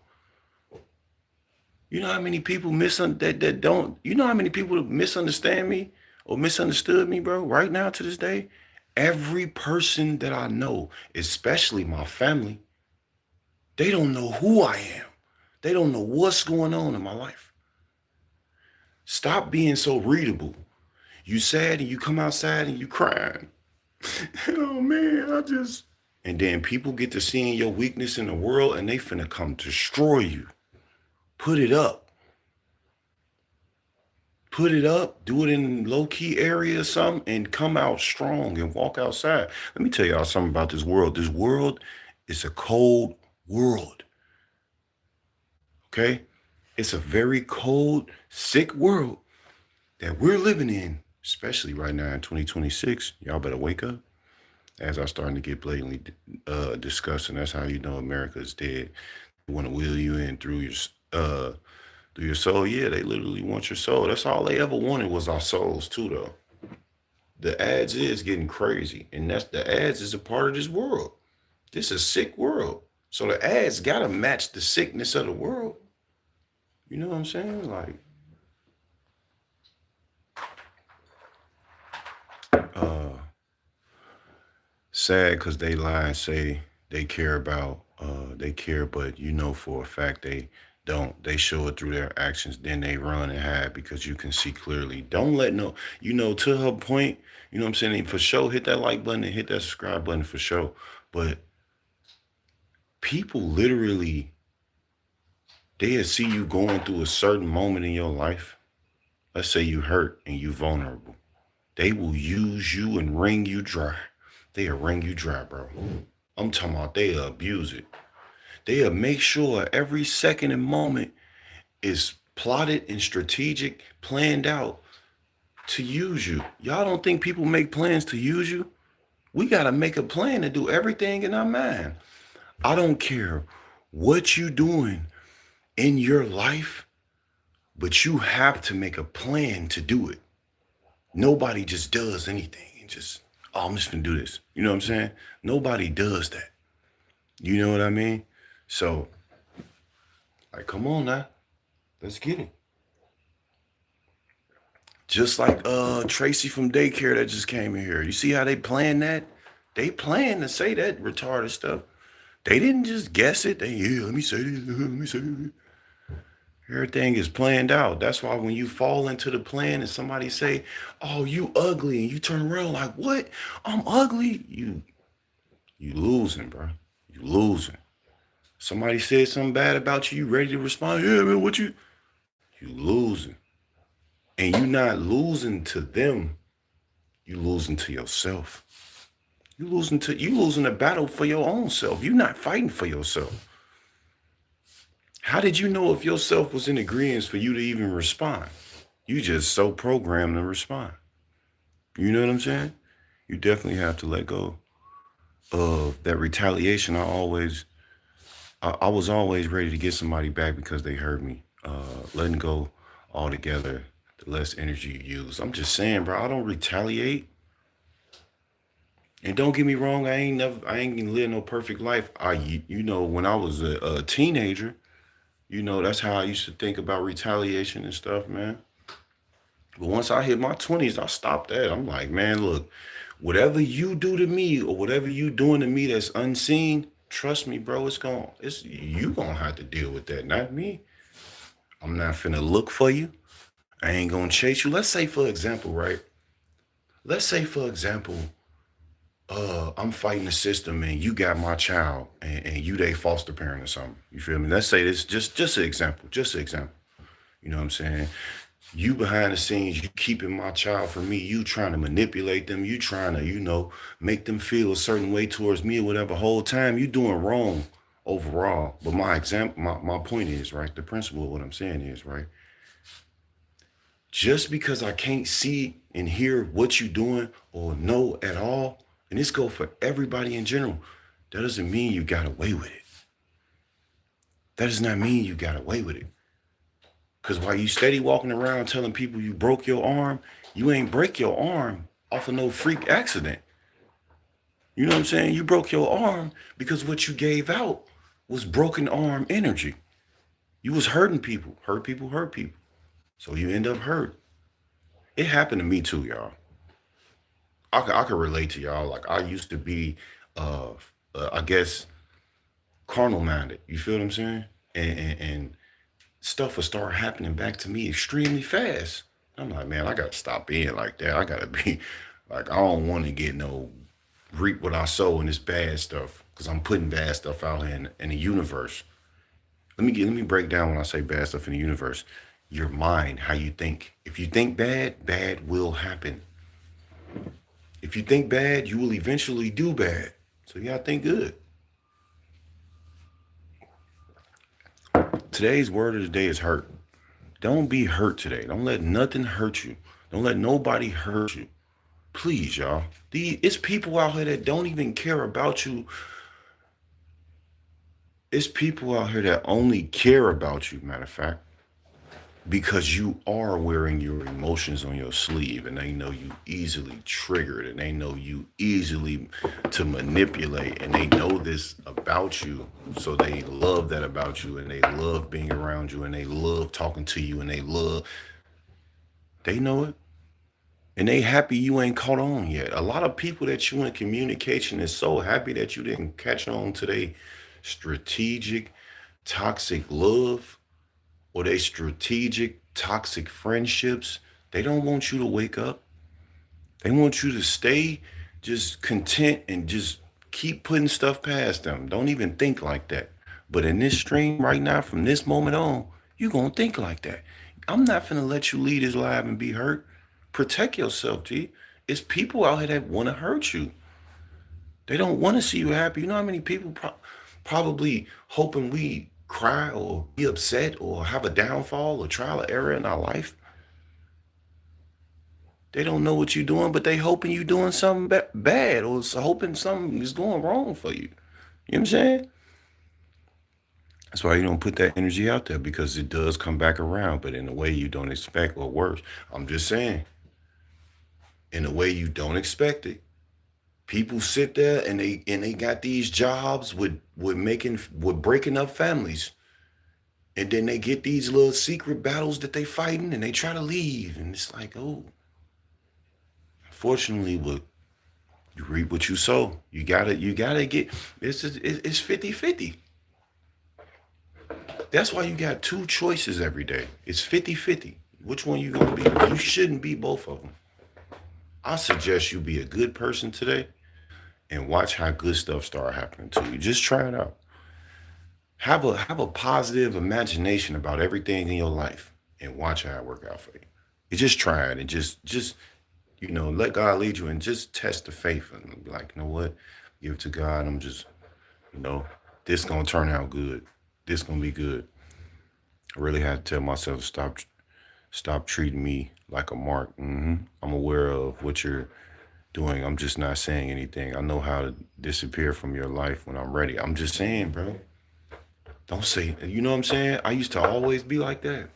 You know how many people that don't, you know how many people misunderstand me or misunderstood me, bro, right now to this day? Every person that I know, especially my family, they don't know who I am. They don't know what's going on in my life. Stop being so readable. You sad and you come outside and you crying. Oh man, and then people get to seeing your weakness in the world and they finna come destroy you. Put it up. Put it up, do it in low-key area or something, and come out strong and walk outside. Let me tell y'all something about this world. This world is a cold world. Okay? It's a very cold, sick world that we're living in, especially right now in 2026. Y'all better wake up. As I'm starting to get blatantly discussing, that's how you know America is dead. They want to wheel you in through your soul. Yeah, they literally want your soul. That's all they ever wanted was our souls too, though. The ads is getting crazy, and the ads is a part of this world. This is a sick world. So the ads gotta match the sickness of the world. You know what I'm saying? Like, sad because they lie and say they care, but you know for a fact they don't. They show it through their actions, then they run and hide because you can see clearly. Don't let no, to her point, you know what I'm saying? For sure, hit that like button and hit that subscribe button for sure. But people literally, they'll see you going through a certain moment in your life. Let's say you hurt and you vulnerable. They will use you and wring you dry. They'll wring you dry, bro. I'm talking about they'll abuse it. They'll make sure every second and moment is plotted and strategic, planned out to use you. Y'all don't think people make plans to use you? We got to make a plan to do everything in our mind. I don't care what you doing in your life, but you have to make a plan to do it. Nobody just does anything and just, oh, I'm just gonna do this. You know what I'm saying? Nobody does that. You know what I mean? So, like, come on now. Let's get it. Just like Tracy from daycare that just came in here. You see how they plan that? They plan to say that retarded stuff. They didn't just guess it. Let me say this, let me say this. Everything is planned out. That's why when you fall into the plan and somebody say, oh, you ugly, and you turn around like, what? I'm ugly? You losing, bro. You losing. Somebody said something bad about you, you ready to respond? Yeah, man, what you losing. And you not losing to them. You losing to yourself. You losing the battle for your own self. You're not fighting for yourself. How did you know if yourself was in agreement for you to even respond? You just so programmed to respond. You know what I'm saying? You definitely have to let go of that retaliation. I was always ready to get somebody back because they hurt me. Letting go altogether, the less energy you use. I'm just saying, bro, I don't retaliate. And don't get me wrong, I ain't gonna live no perfect life. When I was a teenager, that's how I used to think about retaliation and stuff, man. But once I hit my 20s, I stopped that. I'm like, man, look, whatever you do to me or whatever you doing to me that's unseen, trust me, bro, it's you gonna have to deal with that, not me. I'm not finna look for you. I ain't gonna chase you. Let's say, for example, right? Let's say, for example, I'm fighting the system and you got my child and you they foster parent or something. You feel me? Let's say this just an example. Just an example. You know what I'm saying? You behind the scenes, you keeping my child from me, you trying to manipulate them, you trying to, make them feel a certain way towards me or whatever. Whole time you doing wrong overall. But my point is, right, the principle of what I'm saying is, right, just because I can't see and hear what you doing or know at all, and this go for everybody in general, that doesn't mean you got away with it. That does not mean you got away with it. Because while you steady walking around telling people you broke your arm, you ain't break your arm off of no freak accident. You know what I'm saying? You broke your arm because what you gave out was broken arm energy. You was hurting people, hurt people, hurt people. So you end up hurt. It happened to me too, y'all. I could relate to y'all. Like I used to be, I guess, carnal minded. You feel what I'm saying? And stuff will start happening back to me extremely fast. I'm like, man, I gotta stop being like that. I gotta be like, I don't want to get no reap what I sow in this bad stuff because I'm putting bad stuff out here in the universe. Let me break down when I say bad stuff in the universe. Your mind, how you think. If you think bad, bad will happen. If you think bad, you will eventually do bad. So you gotta think good. Today's word of the day is hurt. Don't be hurt today. Don't let nothing hurt you. Don't let nobody hurt you. Please, y'all. It's people out here that don't even care about you. It's people out here that only care about you, matter of fact, because you are wearing your emotions on your sleeve and they know you easily triggered and they know you easily to manipulate and they know this about you. So they love that about you and they love being around you and they love talking to you and they know it. And they happy you ain't caught on yet. A lot of people that you in communication is so happy that you didn't catch on to their strategic, toxic love or they strategic, toxic friendships. They don't want you to wake up. They want you to stay just content and just keep putting stuff past them. Don't even think like that. But in this stream right now, from this moment on, you're going to think like that. I'm not finna let you lead this live and be hurt. Protect yourself, G. It's people out here that want to hurt you. They don't want to see you happy. You know how many people probably hoping we cry or be upset or have a downfall or trial or error in our life? They don't know what you're doing, but they hoping you doing something bad or hoping something is going wrong for you. You know what I'm saying? That's why you don't put that energy out there because it does come back around, but in a way you don't expect or worse. I'm just saying, in a way you don't expect it. People sit there and they got these jobs with breaking up families. And then they get these little secret battles that they fighting and they try to leave. And it's like, oh, unfortunately, what you reap what you sow. You gotta get, it's 50-50. That's why you got two choices every day. It's 50-50. Which one you gonna be? You shouldn't be both of them. I suggest you be a good person today and watch how good stuff start happening to you. Just try it out. Have a positive imagination about everything in your life and watch how it work out for you. You just try it and just let God lead you and just test the faith and be like, you know what? Give it to God. I'm just, this gonna turn out good. This gonna be good. I really had to tell myself stop treating me like a mark. I'm aware of what you're doing. I'm just not saying anything. I know how to disappear from your life when I'm ready. I'm just saying, bro. Don't say, you know what I'm saying? I used to always be like that.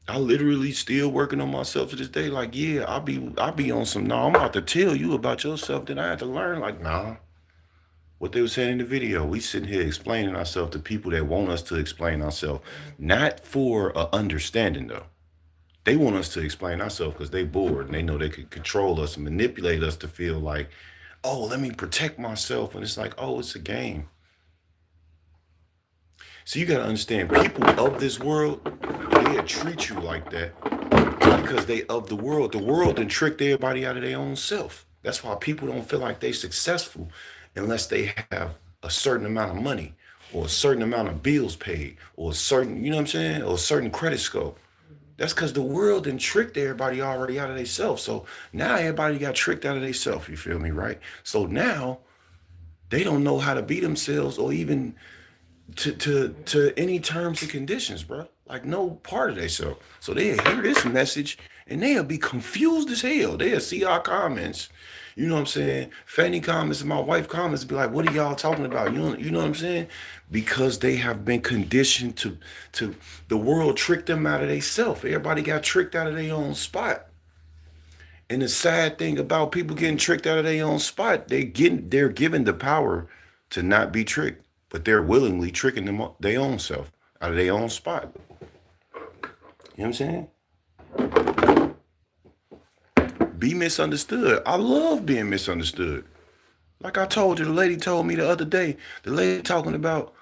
I literally still working on myself to this day. Like, yeah, I'll be on some, I'm about to tell you about yourself that I had to learn. Like, nah. What they were saying in the video, we sitting here explaining ourselves to people that want us to explain ourselves. Not for understanding, though. They want us to explain ourselves because they bored and they know they can control us and manipulate us to feel like, oh, let me protect myself. And it's like, oh, it's a game. So you got to understand, people of this world, they'll treat you like that because they of the world. The world done tricked everybody out of their own self. That's why people don't feel like they successful unless they have a certain amount of money or a certain amount of bills paid or a certain, you know what I'm saying, or a certain credit score. That's because the world done tricked everybody already out of themselves. So now everybody got tricked out of themselves, you feel me, right? So now they don't know how to be themselves or even to any terms and conditions, bro. Like no part of themselves. So they'll hear this message and they'll be confused as hell. They'll see our comments. You know what I'm saying? Fanny comments and my wife comments be like, what are y'all talking about? You know what I'm saying? Because they have been conditioned to the world tricked them out of themselves. Everybody got tricked out of their own spot. And the sad thing about people getting tricked out of their own spot, they're given the power to not be tricked, but they're willingly tricking them their own self out of their own spot. You know what I'm saying? Be misunderstood. I love being misunderstood. Like I told you, the lady told me the other day, the lady talking about,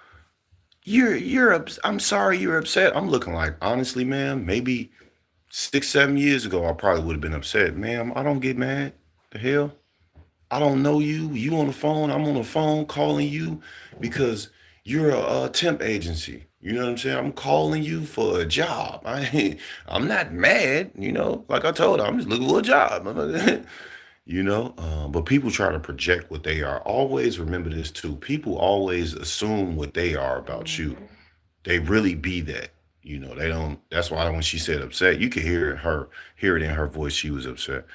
I'm sorry you're upset. I'm looking like, honestly, ma'am, maybe 6, 7 years ago, I probably would have been upset. Ma'am, I don't get mad. The hell? I don't know you. You on the phone. I'm on the phone calling you because you're a temp agency. You know what I'm saying? I'm calling you for a job. I'm not mad. You know, like I told her, I'm just looking for a job. You know, but people try to project what they are. Always remember this too. People always assume what they are about you. They really be that. You know, they don't. That's why when she said upset, you could hear it in her voice. She was upset.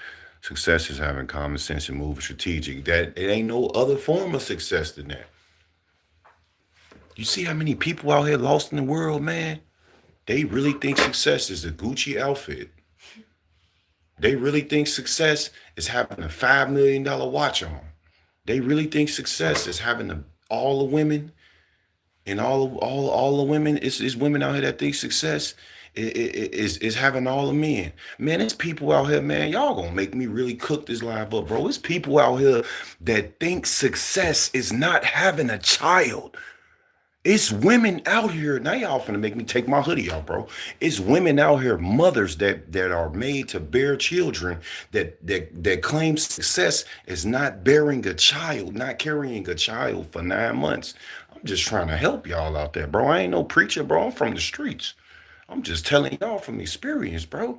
Success is having common sense and moving strategic. That it ain't no other form of success than that. You see how many people out here lost in the world, man? They really think success is a Gucci outfit. They really think success is having a $5 million watch on. They really think success is having all the women and all the women. It's women out here that think success is having all the men. Man, it's people out here, man. Y'all gonna make me really cook this live up, bro. It's people out here that think success is not having a child. It's women out here. Now y'all finna make me take my hoodie out, bro. It's women out here, mothers that are made to bear children that claim success is not bearing a child, not carrying a child for 9 months. I'm just trying to help y'all out there, bro. I ain't no preacher, bro. I'm from the streets. I'm just telling y'all from experience, bro.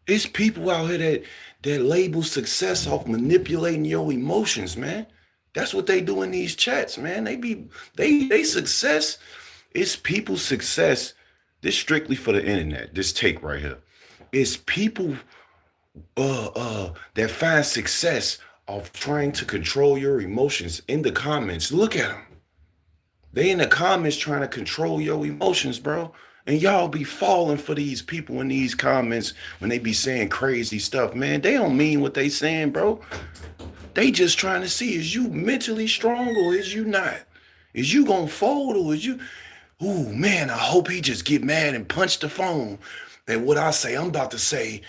It's people out here that label success off manipulating your emotions, man. That's what they do in these chats, man. They success. It's people's success. This strictly for the internet. This take right here. It's people that find success of trying to control your emotions in the comments. Look at them. They in the comments trying to control your emotions, bro. And y'all be falling for these people in these comments when they be saying crazy stuff, man. They don't mean what they saying, bro. They just trying to see, is you mentally strong or is you not? Is you gonna fold or is you, ooh, man, I hope he just get mad and punch the phone. And what I say, I'm about to say,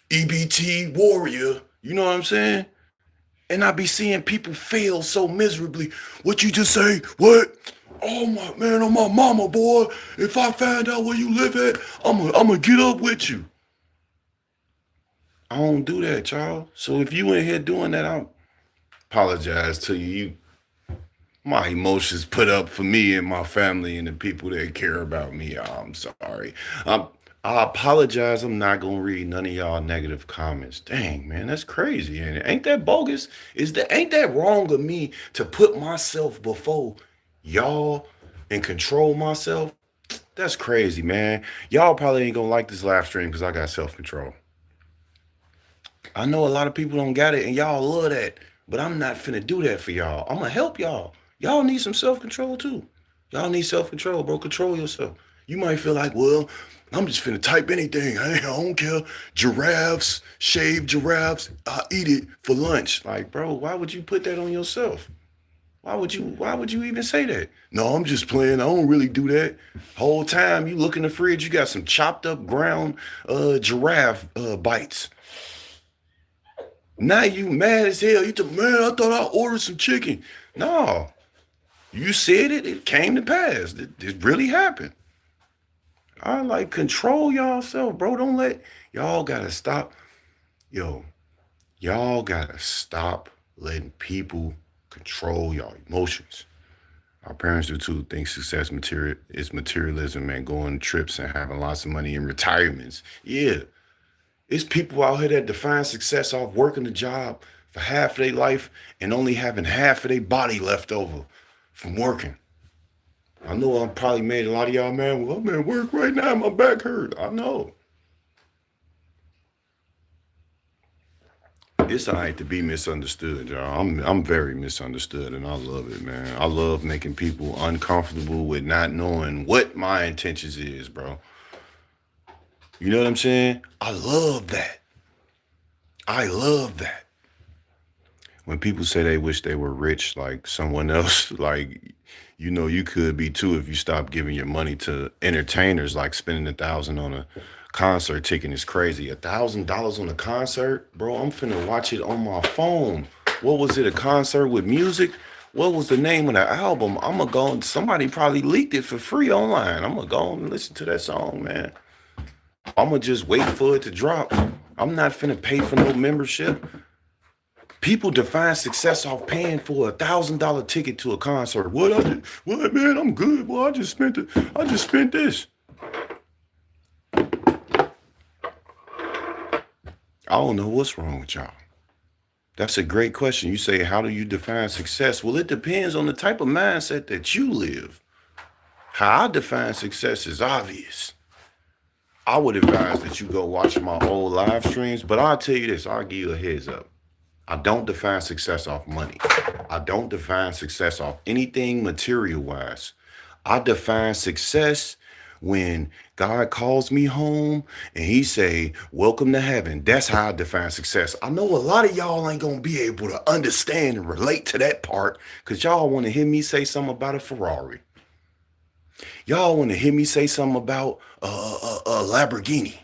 EBT warrior, you know what I'm saying? And I be seeing people fail so miserably. What you just say? What? Oh my man, oh my mama, boy. If I find out where you live at, I'm gonna get up with you. I don't do that, y'all. So if you in here doing that, I apologize to you. My emotions put up for me and my family and the people that care about me. I'm sorry. I apologize. I'm not gonna read none of y'all negative comments. Dang, man, that's crazy. Ain't that bogus? Ain't that wrong of me to put myself before y'all and control myself? That's crazy, man. Y'all probably ain't gonna like this live stream because I got self-control. I know a lot of people don't got it and y'all love that, but I'm not finna do that for y'all. I'm gonna help y'all. Y'all need some self-control too. Y'all need self-control, bro. Control yourself. You might feel like, well, I'm just finna type anything. I don't care. Giraffes, shaved giraffes, I eat it for lunch. Like, bro, why would you put that on yourself? Why would you even say that? No, I'm just playing. I don't really do that. Whole time you look in the fridge, you got some chopped up ground giraffe bites. Now you mad as hell. You told, man, I thought I ordered some chicken. No, you said it. It came to pass. It really happened. I like control yourself, bro. Don't let y'all gotta stop. Yo, y'all gotta stop letting people control your emotions. Our parents do too. Think success is materialism, man. Going on trips and having lots of money in retirements. Yeah. It's people out here that define success off working a job for half of their life and only having half of their body left over from working. I know I probably made a lot of y'all mad. Well, I'm at work right now. My back hurt. I know. It's all right to be misunderstood, y'all. I'm very misunderstood, and I love it, man. I love making people uncomfortable with not knowing what my intentions is, bro. You know what I'm saying? I love that. I love that. When people say they wish they were rich like someone else, like, you know, you could be too if you stop giving your money to entertainers, like spending $1,000 on a concert ticket is crazy. $1,000 on a concert? Bro, I'm finna watch it on my phone. What was it, a concert with music? What was the name of the album? I'm gonna go, somebody probably leaked it for free online. I'm gonna go and listen to that song, man. I'm gonna just wait for it to drop. I'm not finna pay for no membership. People define success off paying for $1,000 ticket to a concert. What man? I'm good. Well, I just spent this. I don't know what's wrong with y'all. That's a great question. You say, how do you define success? Well, it depends on the type of mindset that you live. How I define success is obvious. I would advise that you go watch my old live streams, but I'll tell you this, I'll give you a heads up. I don't define success off money. I don't define success off anything material-wise. I define success when God calls me home and he say, welcome to heaven. That's how I define success. I know a lot of y'all ain't gonna be able to understand and relate to that part because y'all want to hear me say something about a Ferrari. Y'all want to hear me say something about a Lamborghini.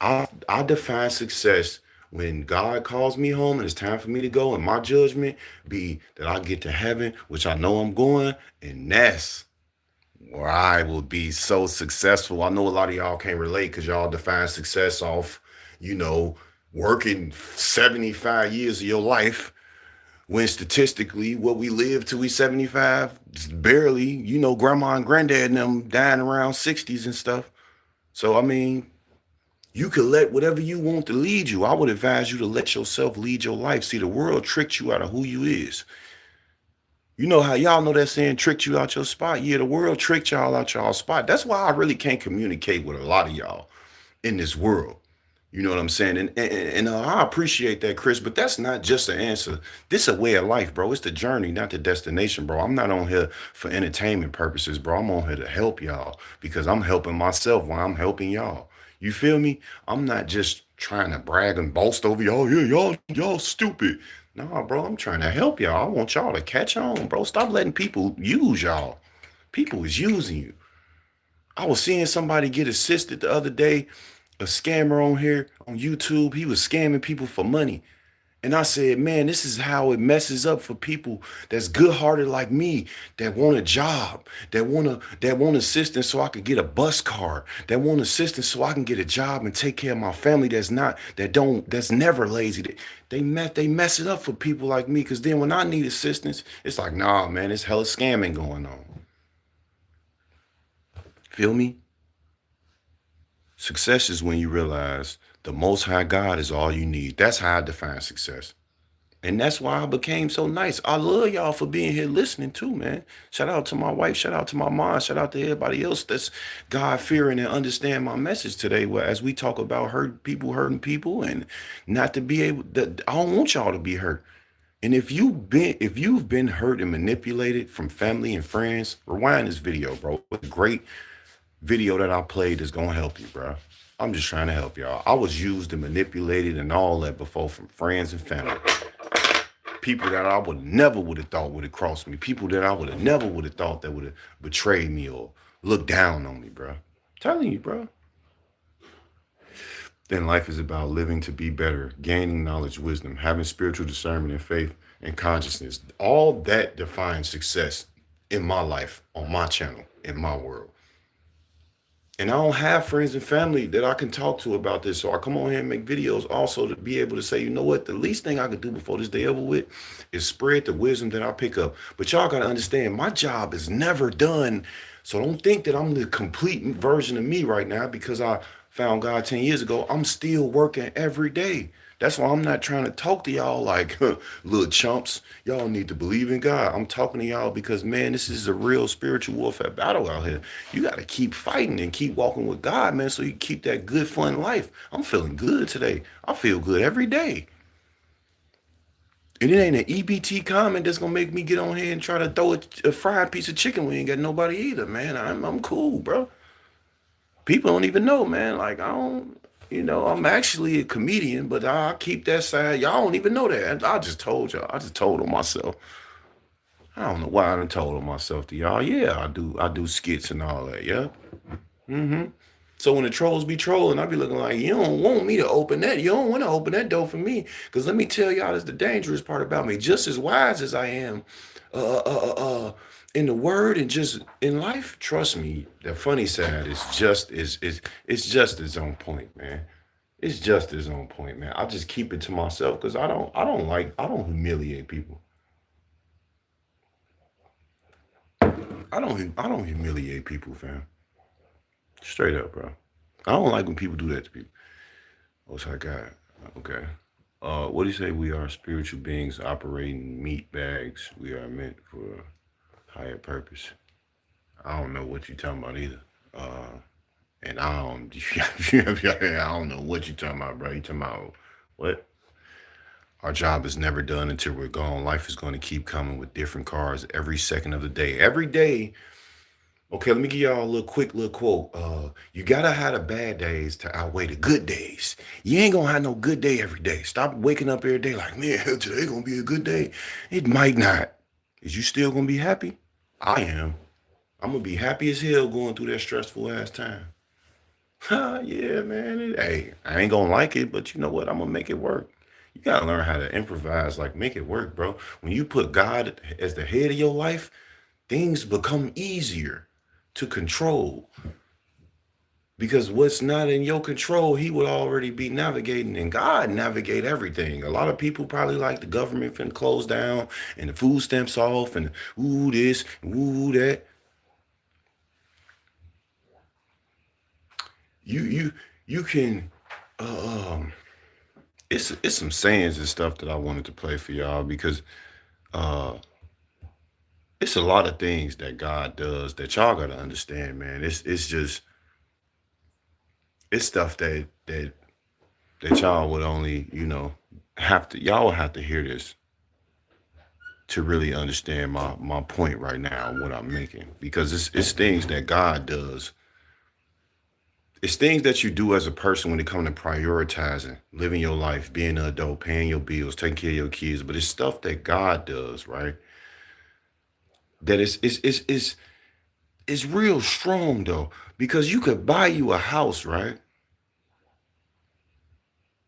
I define success when God calls me home and it's time for me to go, and my judgment be that I get to heaven, which I know I'm going, and that's where I will be so successful. I know a lot of y'all can't relate because y'all define success off, you know, working 75 years of your life, when statistically what we live till we 75 is barely, you know, grandma and granddad and them dying around 60s and stuff. So, I mean, you could let whatever you want to lead you. I would advise you to let yourself lead your life. See, the world tricked you out of who you is. You know how y'all know that saying, tricked you out your spot? Yeah, the world tricked y'all out y'all spot. That's why I really can't communicate with a lot of y'all in this world. You know what I'm saying? And I appreciate that, Chris, but that's not just an answer. This is a way of life, bro. It's the journey, not the destination, bro. I'm not on here for entertainment purposes, bro. I'm on here to help y'all because I'm helping myself while I'm helping y'all. You feel me? I'm not just trying to brag and boast over y'all. Yeah, y'all stupid. Nah, bro, I'm trying to help y'all. I want y'all to catch on, bro. Stop letting people use y'all. People is using you. I was seeing somebody get assisted the other day, a scammer on here on YouTube. He was scamming people for money. And I said, man, this is how it messes up for people that's good-hearted like me, that want a job, that want assistance so I could get a bus card, that want assistance so I can get a job and take care of my family that's never lazy. They mess it up for people like me, because then when I need assistance, it's like, nah, man, it's hella scamming going on. Feel me? Success is when you realize the Most High God is all you need. That's how I define success. And that's why I became so nice. I love y'all for being here listening too, man. Shout out to my wife. Shout out to my mom. Shout out to everybody else that's God-fearing and understand my message today. Where as we talk about hurting people and not to be able, I don't want y'all to be hurt. And if you've been hurt and manipulated from family and friends, rewind this video, bro. It's a great video that I played that's gonna help you, bro. I'm just trying to help y'all. I was used and manipulated and all that before from friends and family. People that I would have thought would have crossed me. People that I never would have thought that would have betrayed me or looked down on me, bro. Telling you, bro. Then life is about living to be better, gaining knowledge, wisdom, having spiritual discernment and faith and consciousness. All that defines success in my life, on my channel, in my world. And I don't have friends and family that I can talk to about this. So I come on here and make videos also to be able to say, you know what, the least thing I could do before this day over with is spread the wisdom that I pick up. But y'all got to understand, my job is never done. So don't think that I'm the complete version of me right now because I found God 10 years ago. I'm still working every day. That's why I'm not trying to talk to y'all like little chumps. Y'all need to believe in God. I'm talking to y'all because, man, this is a real spiritual warfare battle out here. You got to keep fighting and keep walking with God, man, so you keep that good, fun life. I'm feeling good today. I feel good every day. And it ain't an EBT comment that's going to make me get on here and try to throw a fried piece of chicken. We ain't got nobody either, man. I'm cool, bro. People don't even know, man. Like, I don't... You know, I'm actually a comedian, but I keep that side. Y'all don't even know that. I just told y'all. I just told on myself. I don't know why I done told on myself to y'all. Yeah, I do skits and all that. Yeah. So when the trolls be trolling, I be looking like, you don't want me to open that. You don't want to open that door for me. Because let me tell y'all, that's the dangerous part about me. Just as wise as I am in the word and just in life, trust me, the funny side is just it's just its own point, man. It's just its own point, man. I just keep it to myself because I don't humiliate people. I don't humiliate people, fam. Straight up, bro. I don't like when people do that to people. What's I got? Okay. What do you say? We are spiritual beings operating meat bags. We are meant for a higher purpose. I don't know what you're talking about either. And I don't know what you're talking about, bro. You talking about what? Our job is never done until we're gone. Life is going to keep coming with different cars every second of the day. Every day. Okay, let me give y'all a little quote. You gotta have the bad days to outweigh the good days. You ain't gonna have no good day every day. Stop waking up every day like, man, today gonna be a good day. It might not. Is you still gonna be happy? I am. I'm gonna be happy as hell going through that stressful ass time. Yeah, man. Hey, I ain't gonna like it, but you know what? I'm gonna make it work. You gotta learn how to improvise, like make it work, bro. When you put God as the head of your life, things become easier to control. Because what's not in your control, he would already be navigating, and God navigate everything. A lot of people probably like the government finna close down and the food stamps off and ooh this, ooh that. You can it's some sayings and stuff that I wanted to play for y'all because it's a lot of things that God does that y'all gotta understand, man. It's just it's stuff that y'all would only, y'all would have to hear this to really understand my point right now, what I'm making. Because it's things that God does. It's things that you do as a person when it comes to prioritizing, living your life, being an adult, paying your bills, taking care of your kids. But it's stuff that God does, right? That is real strong though, because you could buy you a house, right?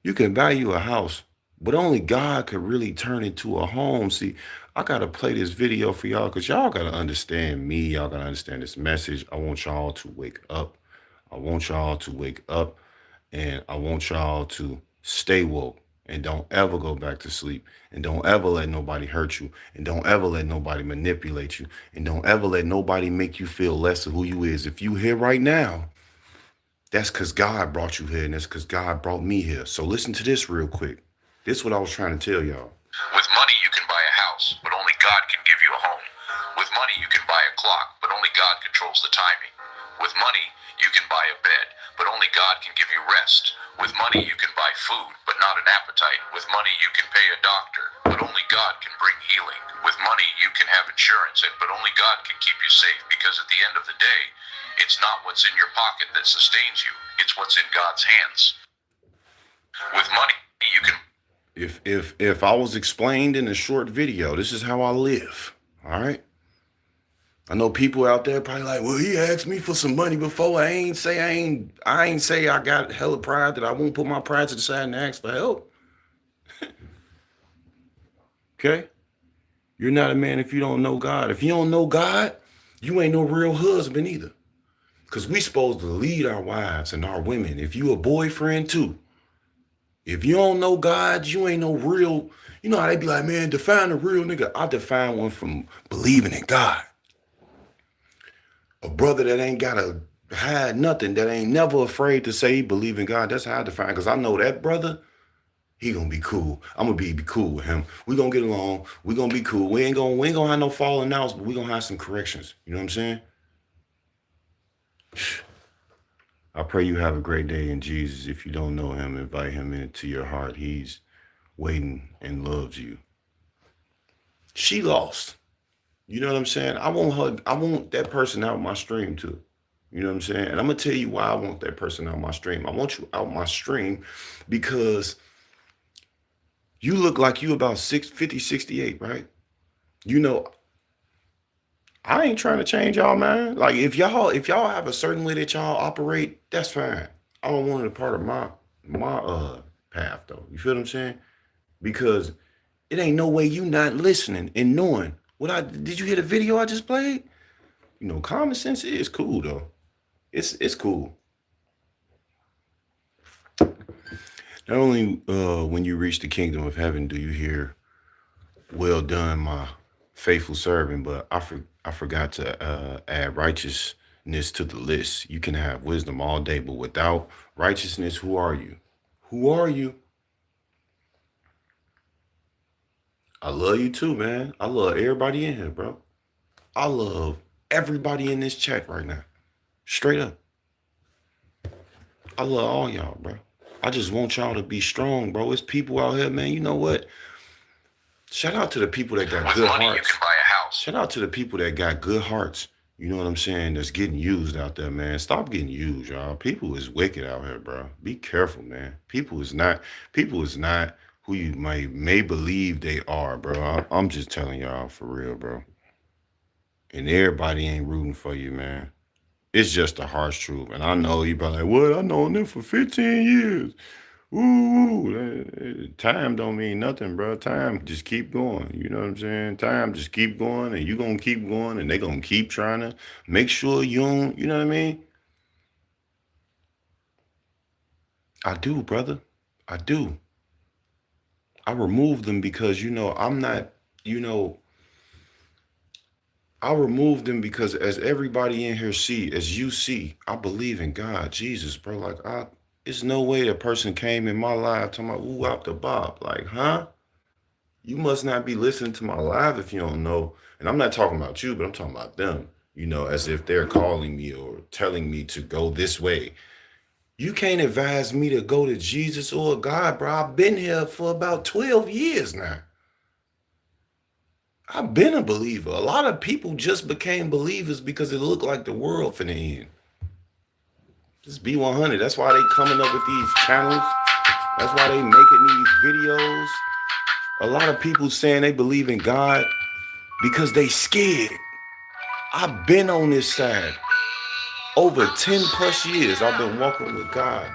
You can buy you a house, but only God could really turn it to a home. See, I gotta play this video for y'all because y'all gotta understand me. Y'all gotta understand this message. I want y'all to wake up. I want y'all to wake up, and I want y'all to stay woke and don't ever go back to sleep, and don't ever let nobody hurt you, and don't ever let nobody manipulate you, and don't ever let nobody make you feel less of who you is. If you here right now, that's because God brought you here, and that's because God brought me here. So listen to this real quick. This is what I was trying to tell y'all. With money, you can buy a house, but only God can give you a home. With money, you can buy a clock, but only God controls the timing. With money, you can buy a bed, but only God can give you rest. With money, you can buy food, but not an appetite. With money, you can pay a doctor, but only God can bring healing. With money, you can have insurance, but only God can keep you safe, because at the end of the day, it's not what's in your pocket that sustains you, it's what's in God's hands. With money, you can If I was explained in a short video, this is how I live. All right. I know people out there probably like, well, he asked me for some money before. I ain't say I got hella pride that I won't put my pride to the side and ask for help. Okay? You're not a man if you don't know God. If you don't know God, you ain't no real husband either. Because we supposed to lead our wives and our women. If you a boyfriend too. If you don't know God, you ain't no real, you know how they be like, man, define a real nigga. I define one from believing in God. A brother that ain't got to hide nothing, that ain't never afraid to say he believe in God. That's how I define, because I know that brother, he gonna be cool. I'm gonna be cool with him. We gonna get along. We gonna be cool. We ain't gonna have no falling outs, but we gonna have some corrections. You know what I'm saying? I pray you have a great day in Jesus. If you don't know him, invite him into your heart. He's waiting and loves you. She lost. You know what I'm saying? I want that person out my stream too. You know what I'm saying? And I'm going to tell you why I want that person out my stream. I want you out my stream because you look like you about 50, 68, right? You know, I ain't trying to change y'all, man. Like if y'all have a certain way that y'all operate, that's fine. I don't want it a part of my path though. You feel what I'm saying? Because it ain't no way you not listening and knowing did you hear the video I just played? You know, common sense is cool though. It's cool. Not only when you reach the kingdom of heaven do you hear, well done, my faithful servant, but I forgot to add righteousness to the list. You can have wisdom all day, but without righteousness, who are you? Who are you? I love you too, man. I love everybody in here, bro. I love everybody in this chat right now. Straight up. I love all y'all, bro. I just want y'all to be strong, bro. It's people out here, man. You know what? Shout out to the people that got With good money, hearts. you can buy a house. Shout out to the people that got good hearts. You know what I'm saying? That's getting used out there, man. Stop getting used, y'all. People is wicked out here, bro. Be careful, man. People is not who you may believe they are, bro. I'm just telling y'all for real, bro. And everybody ain't rooting for you, man. It's just the harsh truth. And I know you probably like, what? I known them for 15 years. Ooh, time don't mean nothing, bro. Time just keep going. You know what I'm saying? Time just keep going, and you gonna keep going, and they gonna keep trying to make sure you don't, you know what I mean? I do, brother. I do. I remove them because, you know, I'm not, you know, I remove them because as everybody in here see, as you see, I believe in God, Jesus, bro. Like, it's no way a person came in my life talking about, ooh, out the bob. Like, huh? You must not be listening to my live if you don't know. And I'm not talking about you, but I'm talking about them, you know, as if they're calling me or telling me to go this way. You can't advise me to go to Jesus or God, bro. I've been here for about 12 years now. I've been a believer. A lot of people just became believers because it looked like the world finna end. Just be 100. That's why they coming up with these channels. That's why they making these videos. A lot of people saying they believe in God because they scared. I've been on this side. Over 10 plus years, I've been walking with God.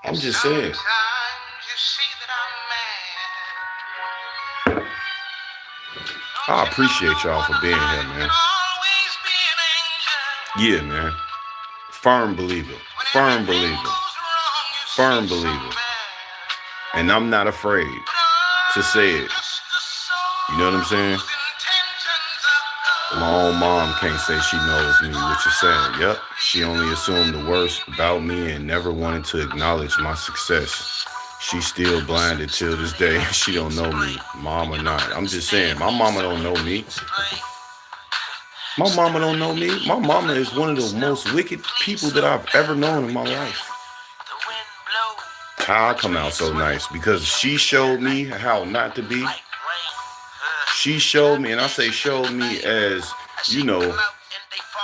I'm just saying. I appreciate y'all for being here, man. Yeah, man. Firm believer. Firm believer. Firm believer. And I'm not afraid to say it. You know what I'm saying? My own mom can't say she knows me, what you're saying. Yep. She only assumed the worst about me and never wanted to acknowledge my success. She's still blinded till this day. She don't know me, mom or not. I'm just saying, my mama don't know me. My mama don't know me. My mama is one of the most wicked people that I've ever known in my life. How I come out so nice? Because she showed me how not to be. She showed me, and I say showed me as, you know,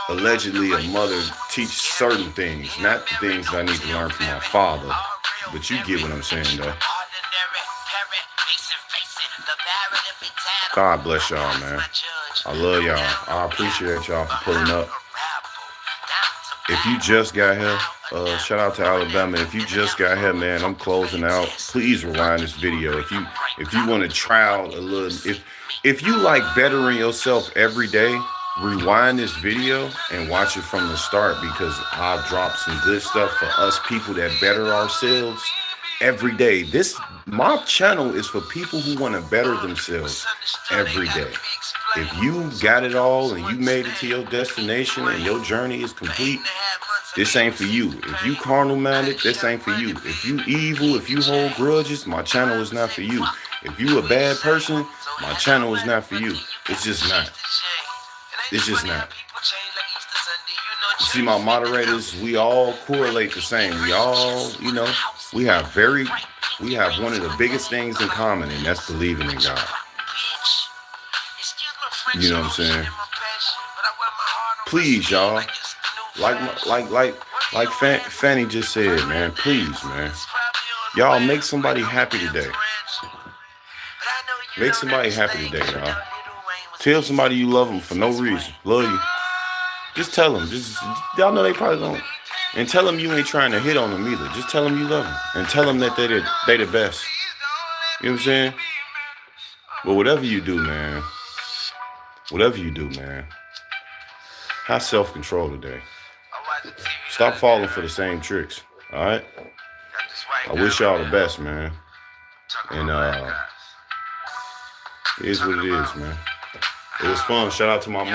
allegedly a mother teach certain things, not the things that I need to learn from my father. But you get what I'm saying, though. God bless y'all, man. I love y'all. I appreciate y'all for pulling up. If you just got here, shout out to Alabama. If you just got here, man, I'm closing out. Please rewind this video. If you want to try out a little, if you like bettering yourself every day, rewind this video and watch it from the start, because I'll drop some good stuff for us people that better ourselves every day. My channel is for people who want to better themselves every day. If you got it all and you made it to your destination and your journey is complete, this ain't for you. If you carnal minded, this ain't for you. If you evil, if you hold grudges, my channel is not for you. If you a bad person, my channel is not for you. It's just not. It's just not. You see, my moderators, we all correlate the same. We all, we have one of the biggest things in common, and that's believing in God. You know what I'm saying? Please, y'all. Like Fanny just said, man. Please, man. Y'all make somebody happy today. Make somebody happy today, y'all. Tell somebody you love them for no reason. Love you. Just tell them. Y'all know they probably don't. And tell them you ain't trying to hit on them either. Just tell them you love them. And tell them that they the best. You know what I'm saying? But whatever you do, man. Have self-control today. Stop falling for the same tricks. All right? I wish y'all the best, man. And it is what it is, man. It was fun. Shout out to my mom.